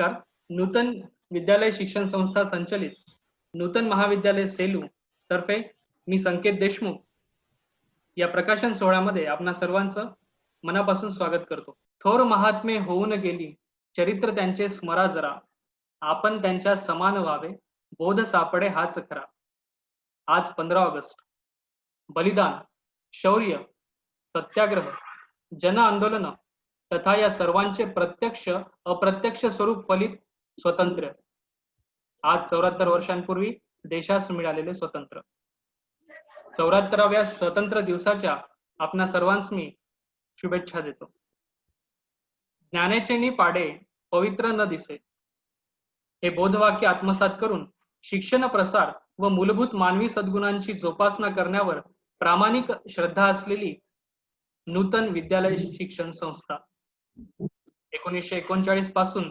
नमस्कार. नूतन विद्यालय शिक्षण संस्था संचलित नूतन महाविद्यालय सेलू तर्फे मी संकेत देशमुख या प्रकाशन सोहळ्यामध्ये आपणा सर्वांचं मनापासून स्वागत करतो. थोर महात्मे होऊन गेली, चरित्र त्यांचे स्मरा जरा, आपण त्यांच्या समान व्हावे, बोध सापडे हाच खरा. आज 15 ऑगस्ट. बलिदान, शौर्य, सत्याग्रह, जन आंदोलन तथा या सर्वांचे प्रत्यक्ष अप्रत्यक्ष स्वरूप फलित स्वतंत्र. आज 74 वर्षांपूर्वी देशास मिळालेले स्वतंत्र. 74व्या स्वतंत्र दिवसाच्या आपणा सर्वांस मी शुभेच्छा देतो. ज्ञानेचे नि पाडे पवित्र न दिसे, हे बोधवाक्य आत्मसात करून शिक्षण प्रसार व मूलभूत मानवी सद्गुणांची जोपासना करण्यावर प्रामाणिक श्रद्धा असलेली नूतन विद्यालय शिक्षण संस्था 1939 पासून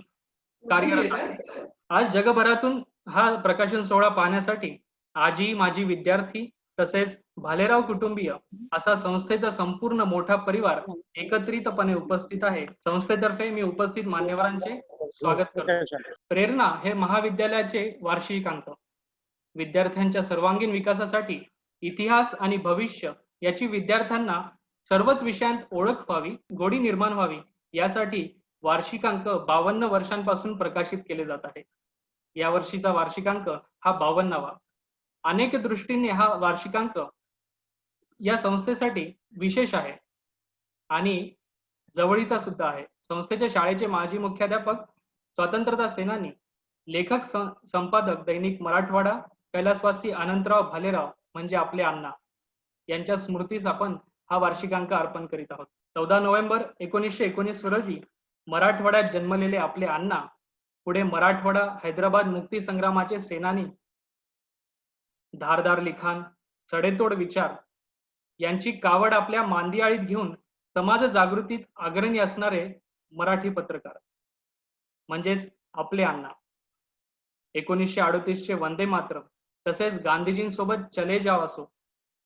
कार्यरत आहे. आज जगभरातून हा प्रकाशन सोहळा पाहण्यासाठी आजी माजी विद्यार्थी तसेच भालेराव कुटुंबीय असा संस्थेचा संपूर्ण मोठा परिवार एकत्रितपणे उपस्थित आहे. संस्थेतर्फे मी उपस्थित मान्यवरांचे स्वागत करतो. प्रेरणा हे महाविद्यालयाचे वार्षिक अंक. विद्यार्थ्यांच्या सर्वांगीण विकासासाठी इतिहास आणि भविष्य याची विद्यार्थ्यांना सर्वच विषयांत ओळख व्हावी, गोडी निर्माण व्हावी यासाठी वार्षिकांक 52 वर्षांपासून प्रकाशित केले जात आहे. या वर्षीचा वार्षिकांक हा 52वा. अनेक दृष्टीने हा वार्षिकांक या संस्थेसाठी विशेष आहे आणि जवळीचा सुद्धा आहे. संस्थेच्या शाळेचे माजी मुख्याध्यापक, स्वातंत्र्यता सेनानी, लेखक, संपादक दैनिक मराठवाडा, कैलासवासी अनंतराव भालेराव म्हणजे आपले अण्णा यांच्या स्मृतीस आपण हा वार्षिकांक अर्पण करीत आहोत. 14 नोव्हेंबर 1919 रोजी मराठवाड्यात जन्मलेले आपले अण्णा पुढे मराठवाडा हैदराबाद मुक्ती संग्रामाचे सेनानी, धारदार लिखाण, सडेतोड विचार यांची कावड आपल्या मांदियाळीत घेऊन समाज जागृतीत अग्रणी असणारे मराठी पत्रकार म्हणजेच आपले अण्णा. 1938 चे वंदे मातरम तसेच गांधीजींसोबत चले जाव असो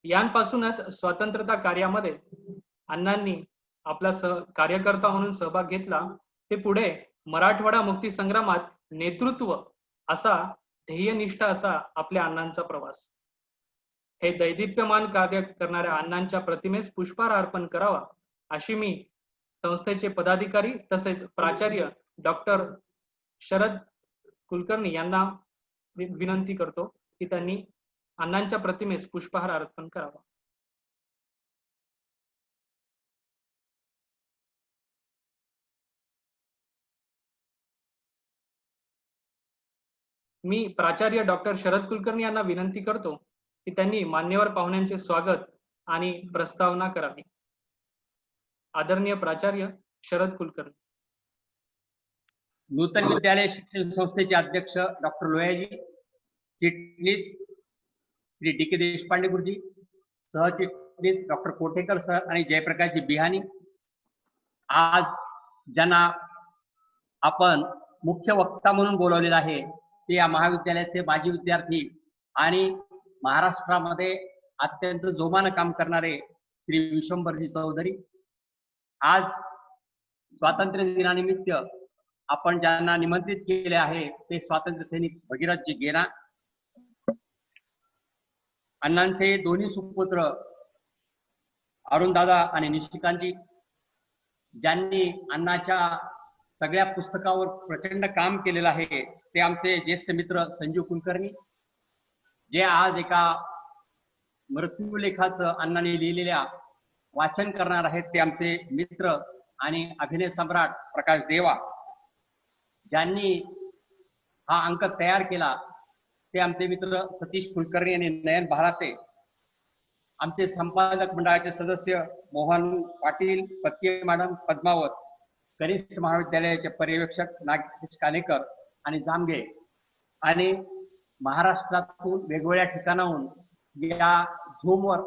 यांपासूनच स्वातंत्र्यता कार्यामध्ये अण्णांनी आपला कार्यकर्ता म्हणून सहभाग घेतला. ते पुढे मराठवाडा मुक्ती संग्रामात नेतृत्व असा ध्येयनिष्ठ असा आपल्या अण्णांचा प्रवास. हे दैदिप्यमान कार्य करणाऱ्या अण्णांच्या प्रतिमेस पुष्पहार अर्पण करावा अशी मी संस्थेचे पदाधिकारी तसेच प्राचार्य डॉक्टर शरद कुलकर्णी यांना विनंती करतो की त्यांनी अण्णांच्या प्रतिमेस पुष्पहार अर्पण करावा. मी प्राचार्य डॉक्टर शरद कुलकर्णी यांना विनंती करतो की त्यांनी मान्यवर पाहुण्यांचे स्वागत आणि प्रस्तावना करावी. आदरणीय प्राचार्य शरद कुलकर्णी. नूतन विद्यालय शिक्षण संस्थेचे अध्यक्ष डॉक्टर लोयाजी, चिटणीस श्री डी के देशपांडे गुरुजी, सहचिटणीस डॉक्टर कोठेकर सर आणि जयप्रकाशजी बिहानी. आज ज्यांना आपण मुख्य वक्ता म्हणून बोलवलेलं आहे ते या महाविद्यालयाचे माजी विद्यार्थी आणि महाराष्ट्रामध्ये अत्यंत जोमानं काम करणारे श्री विश्वंभरजी चौधरी. आज स्वातंत्र्य दिनानिमित्त आपण ज्यांना निमंत्रित केले आहे ते स्वातंत्र्य सैनिक भगीरथजी गेना. अण्णांचे दोन्ही सुपुत्र अरुणदादा आणि निशिकांतजी, ज्यांनी अण्णाच्या सगळ्या पुस्तकावर प्रचंड काम केलेलं आहे ते आमचे ज्येष्ठ मित्र संजीव कुलकर्णी, जे आज एका मृत्यूलेखाचं अण्णांनी लिहिलेल्या वाचन करणार आहेत ते आमचे मित्र आणि अभिनय सम्राट प्रकाश देवा. ज्यांनी हा अंक तयार केला ते आमचे मित्र सतीश कुलकर्णी आणि नयन भाराते. आमचे संपादक मंडळाचे सदस्य मोहन पाटील, पत्के मॅडम, पद्मावत, कनिष्ठ महाविद्यालयाचे पर्यवेक्षक नागेश कालेकर आणि जामगे आणि महाराष्ट्रातून वेगवेगळ्या ठिकाणाहून या झूमवर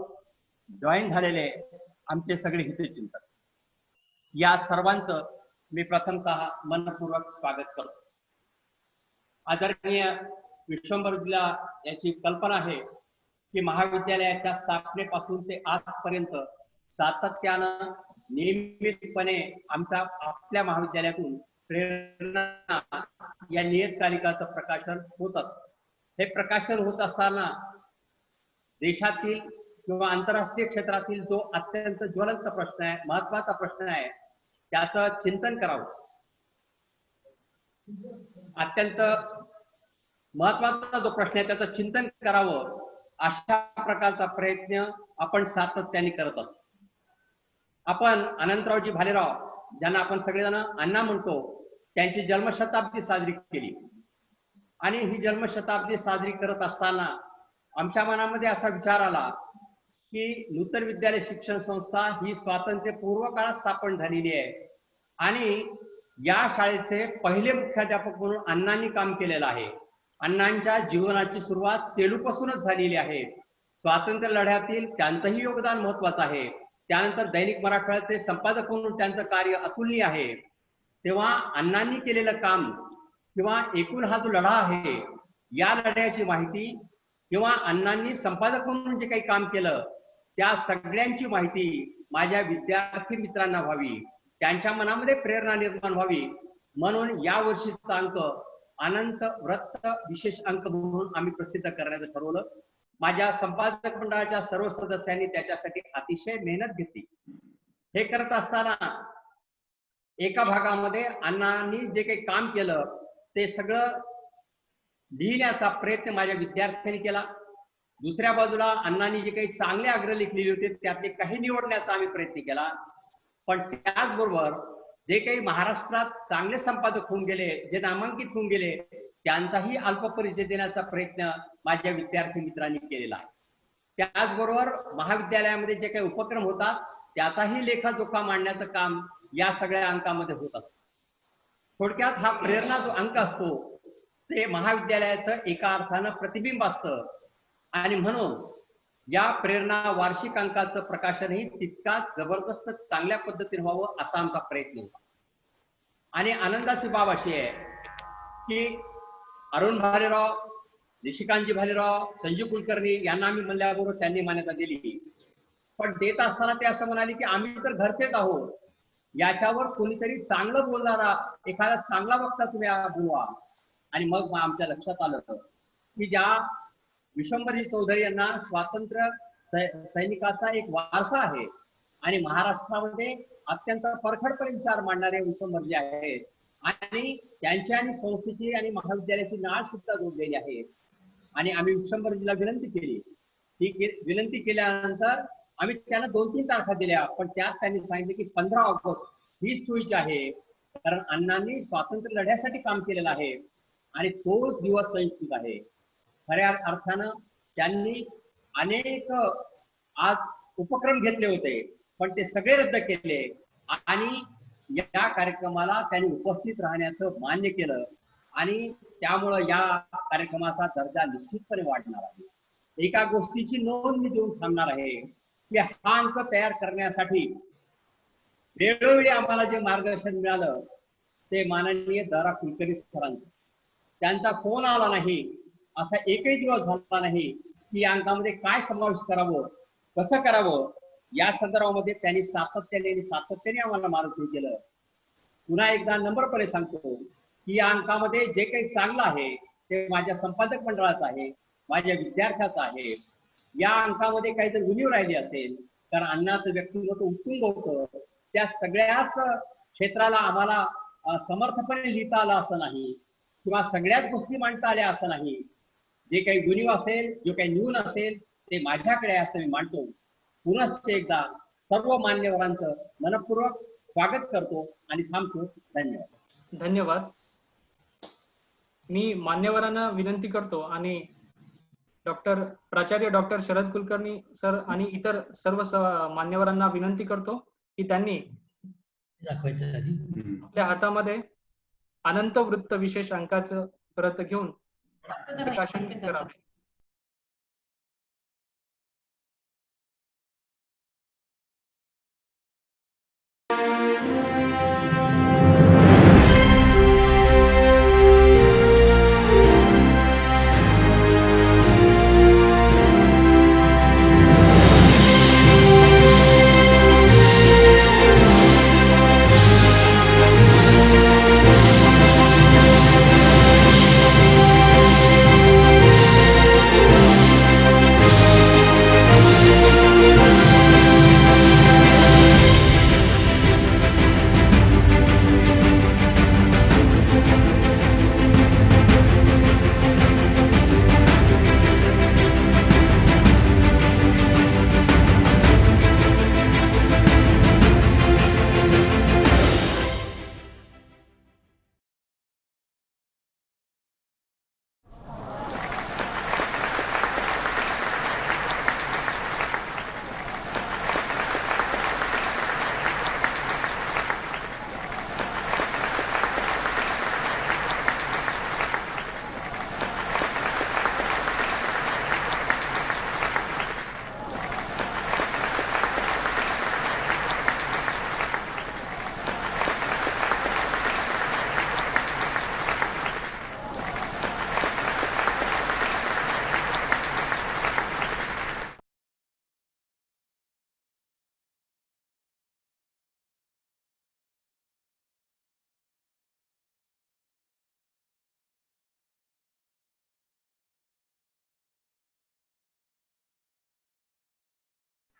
जॉईन झालेले आमचे सगळे हितचिंतक, या सर्वांचं मी प्रथमतः मनपूर्वक स्वागत करतो. आदरणीय विश्वंभरजीला याची कल्पना आहे की महाविद्यालयाच्या स्थापनेपासून ते आजपर्यंत सातत्यानं नियमितपणे आपल्या महाविद्यालयातून प्रेरणा या नियतकालिकाचं प्रकाशन होत असतं. हे प्रकाशन होत असताना देशातील किंवा आंतरराष्ट्रीय क्षेत्रातील जो अत्यंत ज्वलंत प्रश्न आहे, महत्वाचा प्रश्न आहे, त्याचं चिंतन करावं. अत्यंत महत्वाचा जो प्रश्न आहे त्याचं चिंतन करावं, अशा प्रकारचा प्रयत्न आपण सातत्याने करत असतो. आपण अनंतरावजी भालेराव, ज्यांना आपण सगळेजण अण्णा म्हणतो, त्यांची जन्मशताब्दी साजरी केली. आणि ही जन्मशताब्दी साजरी करत असताना आमच्या मनामध्ये असा विचार आला की नूतन विद्यालय शिक्षण संस्था ही स्वातंत्र्यपूर्व काळात स्थापन झालेली आहे आणि या शाळेचे पहिले मुख्याध्यापक म्हणून अण्णांनी काम केलेलं आहे. अण्णांच्या जीवनाची सुरुवात सेलूपासूनच झालेली आहे. स्वातंत्र्य लढ्यातील त्यांचंही योगदान महत्वाचं आहे. त्यानंतर दैनिक मराठवाड्याचे संपादक म्हणून त्यांचं कार्य अतुलनीय आहे. तेव्हा अण्णांनी केलेलं काम किंवा एकूण हा जो लढा आहे, या लढ्याची माहिती किंवा अण्णांनी संपादक म्हणून जे काही काम केलं त्या सगळ्यांची माहिती माझ्या विद्यार्थी मित्रांना व्हावी, त्यांच्या मनामध्ये प्रेरणा निर्माण व्हावी, म्हणून या वर्षीचा अंक अनंत व्रत विशेष अंक म्हणून आम्ही प्रसिद्ध करण्याचं ठरवलं. माझ्या संपादक मंडळाच्या सर्व सदस्यांनी त्याच्यासाठी अतिशय मेहनत घेतली. हे करत असताना एका भागामध्ये अण्णांनी जे काही काम केलं ते सगळं लिहिण्याचा प्रयत्न माझ्या विद्यार्थ्यांनी केला. दुसऱ्या बाजूला अण्णांनी जे काही चांगले आग्रह लिहिले होते त्यातले काही निवडण्याचा आम्ही प्रयत्न केला. पण त्याचबरोबर जे काही महाराष्ट्रात चांगले संपादक होऊन गेले, जे नामांकित होऊन गेले, त्यांचाही अल्प परिचय देण्याचा प्रयत्न माझ्या विद्यार्थी मित्रांनी केलेला आहे. त्याचबरोबर महाविद्यालयामध्ये जे काही उपक्रम होतात त्याचाही लेखाजोखा मांडण्याचं काम या सगळ्या अंकामध्ये होत असतं. थोडक्यात हा प्रेरणा जो अंक असतो ते महाविद्यालयाचं एका अर्थानं प्रतिबिंब असतं आणि म्हणून या प्रेरणा वार्षिक अंकाचं प्रकाशनही तितकाच जबरदस्त चांगल्या पद्धतीने व्हावं असा आमचा प्रयत्न होता. आणि आनंदाची बाब अशी आहे की अरुण भालेराव, निशिकांतजी भालेराव, संजीव कुलकर्णी यांना आम्ही म्हणल्याबरोबर त्यांनी मान्यता दिली. पण देत असताना ते असं म्हणाले की आम्ही तर घरचेच आहोत, याच्यावर कोणीतरी चांगलं बोलणारा एखादा चांगला वक्ता तुम्ही बोलवा. आणि मग आमच्या लक्षात आलं की ज्या विश्वंभरजी चौधरी यांना स्वातंत्र्य सैनिकाचा एक वारसा आहे आणि महाराष्ट्रामध्ये अत्यंत परखडपणे विचार मांडणारे विश्वंभरजी आहेत आणि त्यांची आणि संस्थेची आणि महाविद्यालयाची नाळ सुद्धा जोडलेली आहे. आणि आम्ही विश्वंभरजीला विनंती केली. ही विनंती केल्यानंतर आम्ही त्यांना 2-3 तारखा दिल्या, पण त्यात त्यांनी सांगितले की 15 ऑगस्ट ही सोयीची आहे, कारण अण्णांनी स्वातंत्र्य लढ्यासाठी काम केलेलं आहे आणि तोच दिवस संयुक्त आहे. खऱ्या अर्थानं त्यांनी अनेक आज उपक्रम घेतले होते पण ते सगळे रद्द केले आणि या कार्यक्रमाला त्यांनी उपस्थित राहण्याचं मान्य केलं आणि त्यामुळं या कार्यक्रमाचा दर्जा निश्चितपणे वाढणार आहे. एका गोष्टीची नोंद मी देऊन थांबणार आहे की हा अंक तयार करण्यासाठी वेळोवेळी आम्हाला जे मार्गदर्शन मिळालं ते माननीय द.रा. कुलकर्णी सरांचं. त्यांचा फोन आला नाही असा एकही दिवस झाला नाही की या अंकामध्ये काय समावेश करावं, कसं करावं, या संदर्भामध्ये त्यांनी सातत्याने आम्हाला मार्गदर्शन केलं. पुन्हा एकदा नम्रपणे सांगतो की या अंकामध्ये जे काही चांगलं आहे ते माझ्या संपादक मंडळाचं आहे, माझ्या विद्यार्थ्याचं आहे. या अंकामध्ये काही जर उणीव राहिली असेल, कारण अण्णाचं व्यक्तिमत्व उत्तुंग होतं, त्या सगळ्याच क्षेत्राला आम्हाला समर्थपणे लिहिता आलं असं नाही किंवा सगळ्याच गोष्टी मांडता आल्या असं नाही. जे काही गुणीव असेल, जो काही न्यून असेल ते माझ्याकडे आहे असं मी मांडतो. पुनश्च एकदा सर्व मान्यवरांचं मनपूर्वक स्वागत करतो आणि थांबतो. धन्यवाद. धन्यवाद. मी मान्यवरांना विनंती करतो आणि प्राचार्य डॉक्टर शरद कुलकर्णी सर आणि इतर सर्व मान्यवरांना विनंती करतो की त्यांनी आपल्या हातामध्ये अनंत वृत्त विशेष अंकाचं प्रत घेऊन प्रकाशन करावे.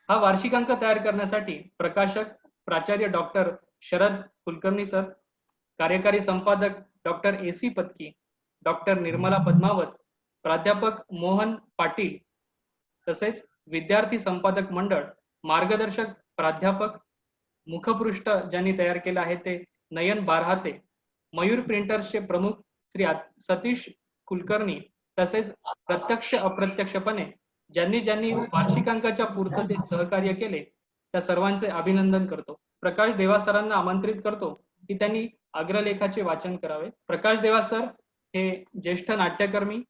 हा वार्षिकांक तयार करण्यासाठी प्रकाशक प्राचार्य डॉक्टर शरद कुलकर्णी सर, कार्यकारी संपादक doctor AC Patki, doctor Nirmala Padmavat, प्राध्यापक मोहन पाटील, तसेच विद्यार्थी संपादक मंडळ, मार्गदर्शक प्राध्यापक, मुखपृष्ठ ज्यांनी तयार केलं आहे ते नयन बारहाते, मयूर प्रिंटर्सचे प्रमुख श्री सतीश कुलकर्णी, तसेच प्रत्यक्ष अप्रत्यक्षपणे ज्यांनी ज्यांनी वार्षिकांकाच्या पूर्ततेस सहकार्य केले त्या सर्वांचे अभिनंदन करतो. प्रकाश देवा सरांना आमंत्रित करतो की त्यांनी अग्रलेखाचे वाचन करावे. प्रकाश देवा सर हे ज्येष्ठ नाट्यकर्मी,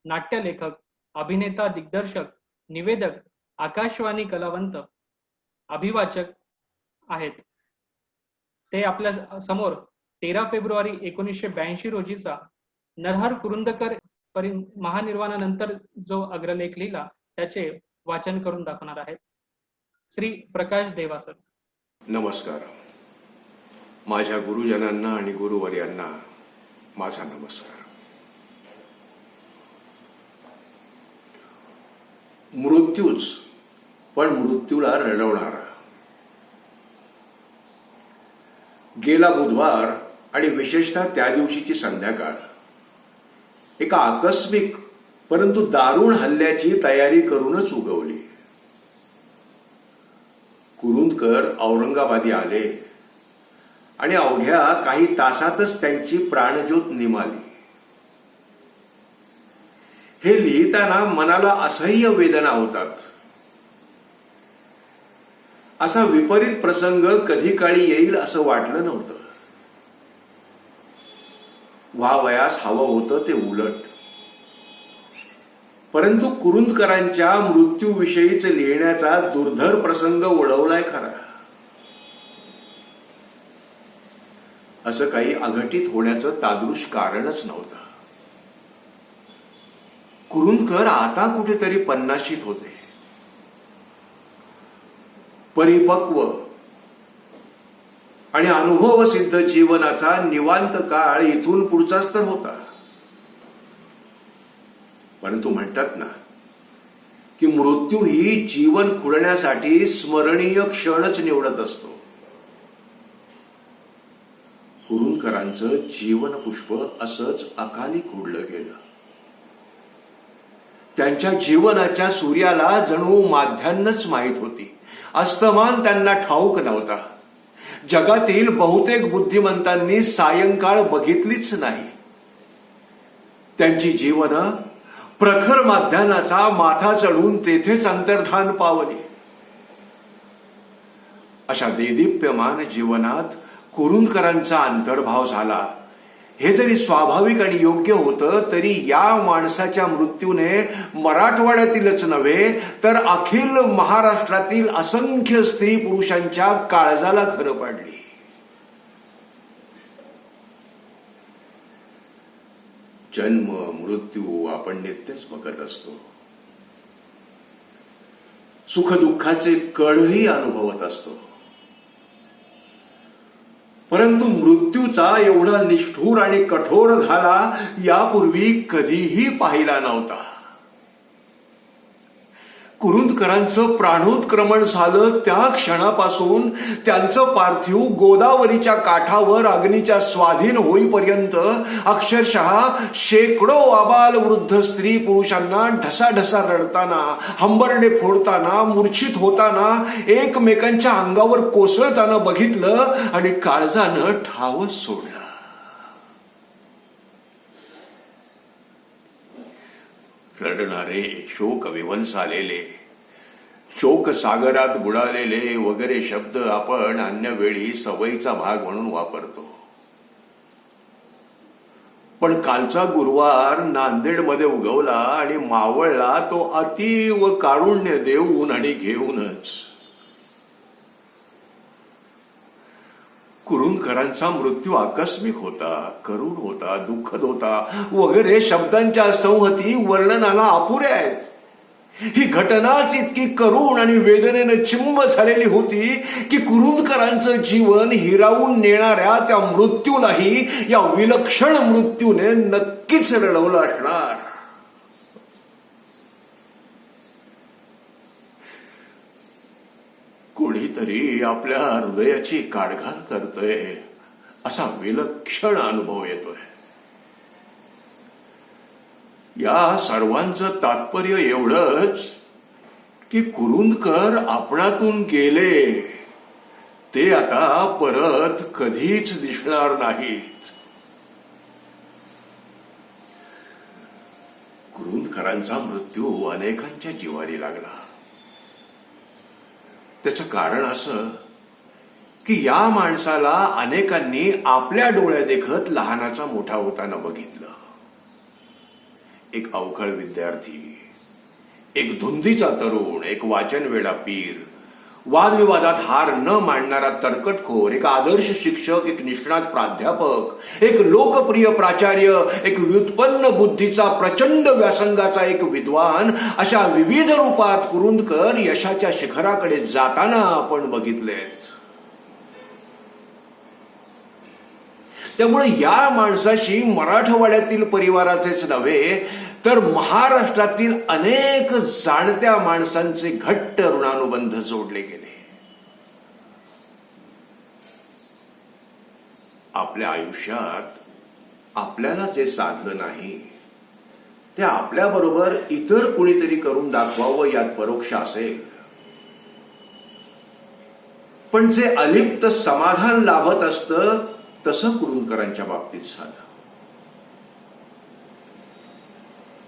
नाट्यलेखक, अभिनेता, दिग्दर्शक, निवेदक, आकाशवाणी कलावंत, अभिवाचक आहेत. ते आपल्या समोर 13 फेब्रुवारी 1982 रोजीचा नरहर कुरुंदकर महानिर्वाणानंतर जो अग्रलेख लिहिला त्याचे वाचन करून दाखवणार आहेत. श्री प्रकाश देवा सर. नमस्कार. माझ्या गुरुजनांना आणि गुरुवर्यांना माझा नमस्कार. मृत्यूच, पण मृत्यूला रडवणारा. गेला बुधवार आणि विशेषतः त्या दिवशीची संध्याकाळ एका आकस्मिक परंतु दारुण हल्ल्याची तयारी करूनच उगवली. कुरुंदकर औरंगाबादी आले आणि अवघ्या काही तासातच त्यांची प्राणज्योत निमाली. हे लिहिताना मनाला असह्य वेदना होतात. असा विपरीत प्रसंग कधी काळी येईल असं वाटलं नव्हतं. व्हावयास हवं होतं ते उलट. परंतु कुरुंदकरांच्या मृत्यूविषयीच लिहिण्याचा दुर्धर प्रसंग ओढवलाय खरा. असं काही अघटित होण्याचं तादृश कारणच नव्हतं. कुरुंदकर आता कुठेतरी 50शीत होते. परिपक्व आणि अनुभवसिद्ध जीवनाचा निवांत काळ इथून पुढचाच तर होता. परंतु म्हणतात ना की मृत्यू ही जीवन खुळण्यासाठी स्मरणीय क्षणच निवडत असतो. कुरुंदकरांचं जीवन पुष्प असंच अकाली खुडलं गेलं. त्यांच्या जीवनाच्या सूर्याला जणू माध्यान्हच माहीत होती. अस्तमान त्यांना ठाऊक नव्हता. जगातील बहुतेक बुद्धिमंतांनी सायंकाळ बघितलीच नाही. त्यांची जीवन प्रखर माध्यान्हाचा माथा चढून तेथेच अंतर्धान पावली. अशा देदीप्यमान जीवनात कुरुंदकरांचा अंतर्भाव झाला. हे जरी स्वाभाविक आणि योग्य होतं तरी या माणसाच्या मृत्यूने मराठवाड्यातीलच नव्हे तर अखिल महाराष्ट्रातील असंख्य स्त्री पुरुषांच्या काळजाला खरं पाडली. जन्म मृत्यू आपण नित्यच बघत असतो. सुखदुःखाचे कढही अनुभवत असतो. परंतु मृत्यूचा एवढा निष्ठुर आणि कठोर घाला यापूर्वी कधीही पाहिला नव्हता. कुरुंदकरांचं प्राणोत्क्रमण झालं त्या क्षणापासून त्यांचं पार्थिव गोदावरीच्या काठावर अग्नीच्या स्वाधीन होईपर्यंत अक्षरशः शेकडो आबाल वृद्ध स्त्री पुरुषांना ढसाढसा रडताना, हंबरडे फोडताना, मूर्छित होताना, एकमेकांच्या अंगावर कोसळताना बघितलं आणि काळजानं ठावच सोडलं. रडणारे, शोक विवंस आलेले, शोक सागरात बुडालेले वगैरे शब्द आपण अन्य वेळी सवयीचा भाग म्हणून वापरतो. पण कालचा गुरुवार नांदेडमध्ये उगवला आणि मावळला तो अतीव कारुण्य देऊन आणि घेऊनच. कुरुंदकरांचा मृत्यू आकस्मिक होता, करुण होता, दुःखद होता वगैरे शब्दांच्या संहती वर्णनाला अपुऱ्या आहेत. ही घटनाच इतकी करुण आणि वेदनेनं चिंब झालेली होती की कुरुंदकरांचं जीवन हिरावून नेणाऱ्या त्या मृत्यूलाही या विलक्षण मृत्यूने नक्कीच रडवलं असणार. कोणीतरी आपल्या हृदयाची काढघाल करतंय असा विलक्षण अनुभव येतोय. या सर्वांचं तात्पर्य एवढंच की कुरुंदकर आपणातून गेले, ते आता परत कधीच दिसणार नाहीत. कुरुंदकरांचा मृत्यू अनेकांच्या जिव्हारी लागला. त्याचं कारण असं की या माणसाला अनेकांनी आपल्या डोळ्यादेखत लहानाचा मोठा होताना बघितलं. एक अवखळ विद्यार्थी, एक धुंदीचा तरुण, एक वाचनवेडा पीर, वादविवादात हार न मानणारा तरकटखोर, एक आदर्श शिक्षक, एक निष्णात प्राध्यापक, एक लोकप्रिय प्राचार्य, एक व्युत्पन्न बुद्धीचा प्रचंड व्यासंगाचा एक विद्वान, अशा विविध रूपात कुरुंदकर यशाच्या शिखराकडे जाताना आपण बघितलेत. त्यामुळे या माणसाशी मराठवाड्यातील परिवाराचेच नव्हे तर महाराष्ट्रातील अनेक जाणत्या माणसांचे घट्ट ऋणानुबंध जोडले गेले. आपल्या आयुष्यात आपल्याला जे साधलं नाही ते आपल्याबरोबर इतर कुणीतरी करून दाखवावं यात परोक्ष असेल, पण जे अलिप्त समाधान लाभत असतं तसं कुरुंदकरांच्या बाबतीत झालं.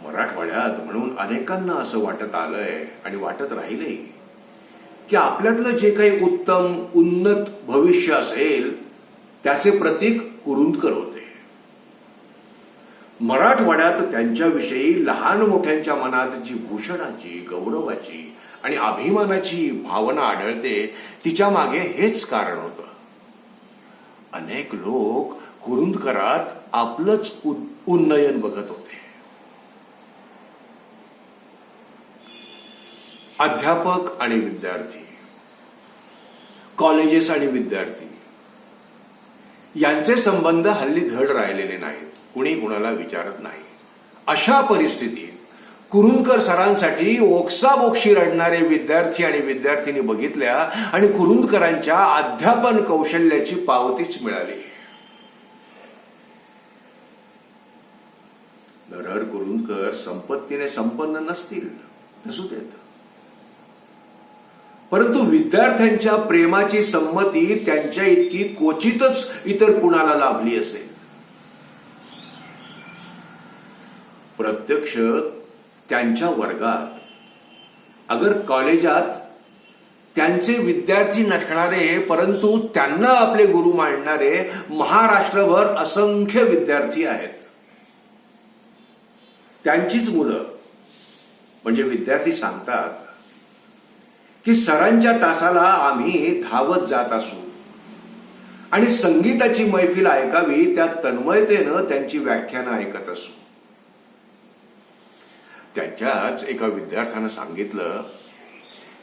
मराठवाड्यात म्हणून अनेकांना असं वाटत आलंय आणि वाटत राहिलंय की आपल्यातलं जे काही उत्तम उन्नत भविष्य असेल त्याचे प्रतीक कुरुंदकर होते. मराठवाड्यात त्यांच्याविषयी लहान मोठ्यांच्या मनात जी भूषणाची, गौरवाची आणि अभिमानाची भावना आढळते तिच्या मागे हेच कारण होतं. अनेक लोक कुरुंदकरात आपलंच उन्नयन बघत होते. अध्यापक आणि विद्यार्थी, कॉलेजेस आणि विद्यार्थी यांचे संबंध हल्ली धड राहिलेले नाहीत. कुणी कुणाला विचारत नाही. अशा परिस्थितीत कुरुंदकर सरांसाठी ओक्साबोक्षी रडणारे विद्यार्थी आणि विद्यार्थिनी बघितल्या आणि कुरुंदकरांच्या अध्यापन कौशल्याची पावतीच मिळाली. नरहर कुरुंदकर संपत्तीने संपन्न नसतील, नसू देत, परंतु विद्यार्थ्यांच्या प्रेमाची संमती त्यांच्या इतकी क्वचितच इतर कुणाला लाभली असेल. प्रत्यक्ष त्यांच्या वर्गात, अगर कॉलेजात त्यांचे विद्यार्थी नसणारे परंतु त्यांना आपले गुरु मानणारे महाराष्ट्रभर असंख्य विद्यार्थी आहेत. त्यांचीच मुलं म्हणजे विद्यार्थी सांगतात की सरांच्या तासाला आम्ही धावत जात असू आणि संगीताची मैफिल ऐकावी त्या तन्मयतेनं त्यांची व्याख्यानं ऐकत असू. त्यांच्याच एका विद्यार्थ्यानं सांगितलं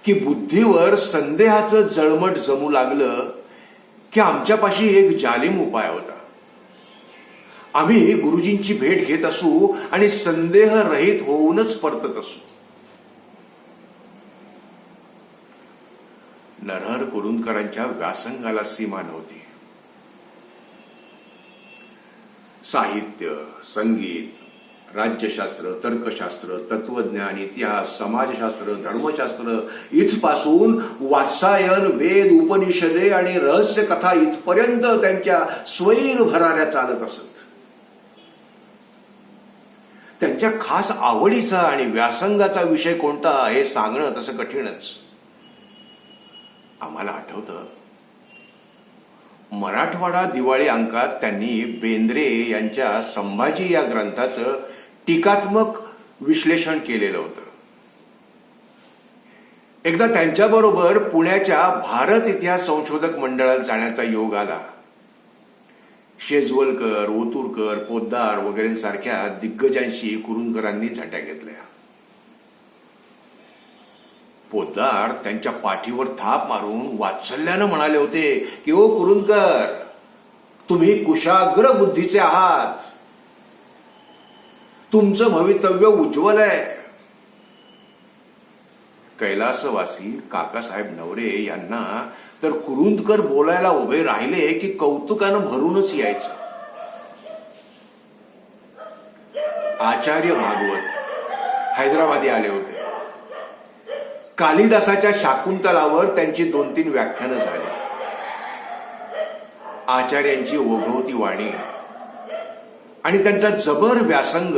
की बुद्धीवर संदेहाचं जळमट जमू लागलं की आमच्यापाशी एक जालिम उपाय होता. आम्ही गुरुजींची भेट घेत असू आणि संदेह रहित होऊनच परतत असू. नरहर कुरुंदकरांच्या व्यासंगाला सीमा नव्हती. साहित्य, संगीत, राज्यशास्त्र, तर्कशास्त्र, तत्वज्ञान, इतिहास, समाजशास्त्र, धर्मशास्त्र इथपासून वात्सायन, वेद, उपनिषदे आणि रहस्य कथा इथपर्यंत त्यांच्या स्वैर भराऱ्या चालत असत. त्यांच्या खास आवडीचा आणि व्यासंगाचा विषय कोणता हे सांगणं तसं कठीणच. आम्हाला आठवतं, मराठवाडा दिवाळी अंकात त्यांनी बेंद्रे यांच्या संभाजी या ग्रंथाचं टीकात्मक विश्लेषण केलेलं होतं. एकदा त्यांच्याबरोबर पुण्याच्या भारत इतिहास संशोधक मंडळात जाण्याचा योग आला. शेजवलकर, ओतूरकर, पोद्दार वगैरेंसारख्या दिग्गजांशी कुरुंदकरांनी झटाक्या घेतल्या. पोद्दार त्यांच्या पाठीवर थाप मारून वात्सल्यानं म्हणाले होते की ओ कुरुंदकर, तुम्ही कुशाग्र बुद्धीचे आहात, तुमचं भवितव्य उज्ज्वल आहे. कैलासवासी काकासाहेब नवरे यांना तर कुरुंदकर बोलायला उभे राहिले की कौतुकानं भरूनच यायचं. आचार्य भागवत हैदराबादी आले होते. कालिदासाच्या शाकुंतलावर त्यांची 2-3 व्याख्यानं झाली. आचार्यांची ओघवती वाणी आणि त्यांचा जबर व्यासंग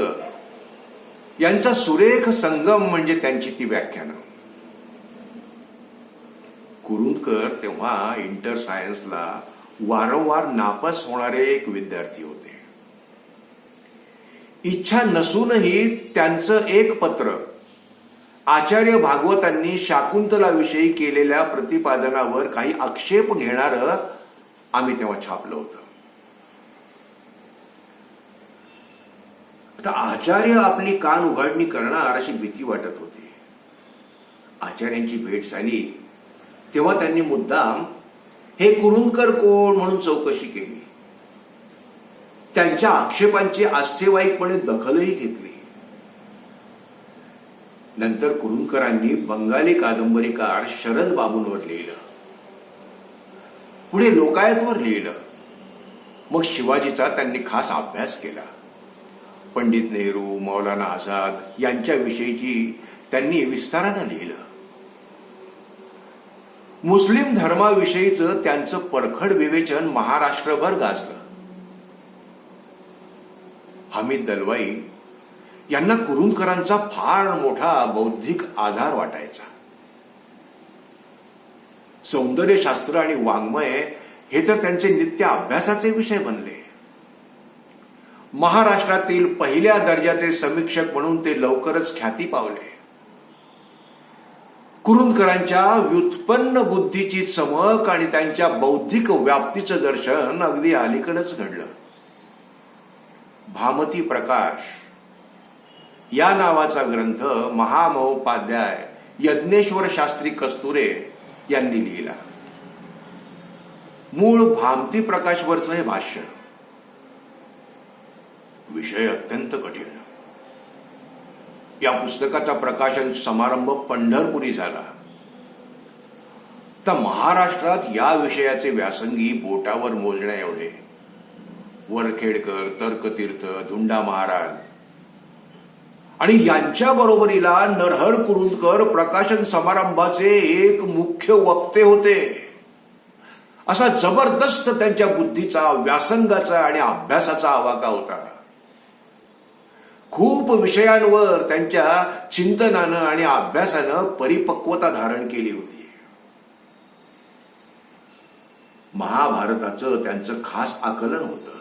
यांचा सुरेख संगम म्हणजे त्यांची ती व्याख्यानं. कुरुंदकर तेव्हा इंटर सायन्सला वारंवार नापास होणारे एक विद्यार्थी होते. इच्छा नसूनही त्यांचं एक पत्र आचार्य भागवतांनी शाकुंतलाविषयी केलेल्या प्रतिपादनावर काही आक्षेप घेणारं आम्ही तेव्हा छापलं होतं. आता आचार्य आपली कान उघडणी करणार अशी भीती वाटत होती. आचार्यांची भेट झाली तेव्हा त्यांनी मुद्दाम हे कुरुंदकर कोण म्हणून चौकशी केली. त्यांच्या आक्षेपांची आस्थेवाईकपणे दखलही घेतली. नंतर कुरुंदकरांनी बंगाली कादंबरीकार शरद बाबूंवर लिहिलं, पुढे लोकायतवर लिहिलं. मग शिवाजीचा त्यांनी खास अभ्यास केला. पंडित नेहरू, मौलाना आझाद यांच्याविषयीची त्यांनी विस्तारानं लिहिलं. मुस्लिम धर्माविषयीचं त्यांचं परखड विवेचन महाराष्ट्रभर गाजलं. हमीद दलवाई यांना कुरुंदकरांचा फार मोठा बौद्धिक आधार वाटायचा. सौंदर्यशास्त्र आणि वाङ्मय हे तर त्यांचे नित्य अभ्यासाचे विषय बनले. महाराष्ट्रातील पहिल्या दर्जाचे समीक्षक म्हणून ते लवकरच ख्याती पावले. कुरुंदकरांच्या व्युत्पन्न बुद्धीची चमक आणि त्यांच्या बौद्धिक व्याप्तीचं दर्शन अगदी अलीकडेच घडलं. भामती प्रकाश या नावाचा ग्रंथ महामहोपाध्याय यज्ञेश्वर शास्त्री कस्तुरे यांनी लिहिला. मूळ भामती प्रकाशवरचं हे भाष्य. विषय अत्यंत कठीण. या पुस्तकाचा प्रकाशन समारंभ पंढरपुरी झाला. तर महाराष्ट्रात या विषयाचे व्यासंगी बोटावर मोजण्या एवढे. वरखेडकर, तर्कतीर्थ, धुंडा महाराज आणि यांच्या बरोबरीला नरहर कुरुंदकर प्रकाशन समारंभाचे एक मुख्य वक्ते होते. असा जबरदस्त त्यांच्या बुद्धीचा, व्यासंगाचा आणि अभ्यासाचा आवाका होता. खूप विषयांवर त्यांच्या चिंतनानं आणि अभ्यासानं परिपक्वता धारण केली होती. महाभारताचं त्यांचं खास आकलन होतं.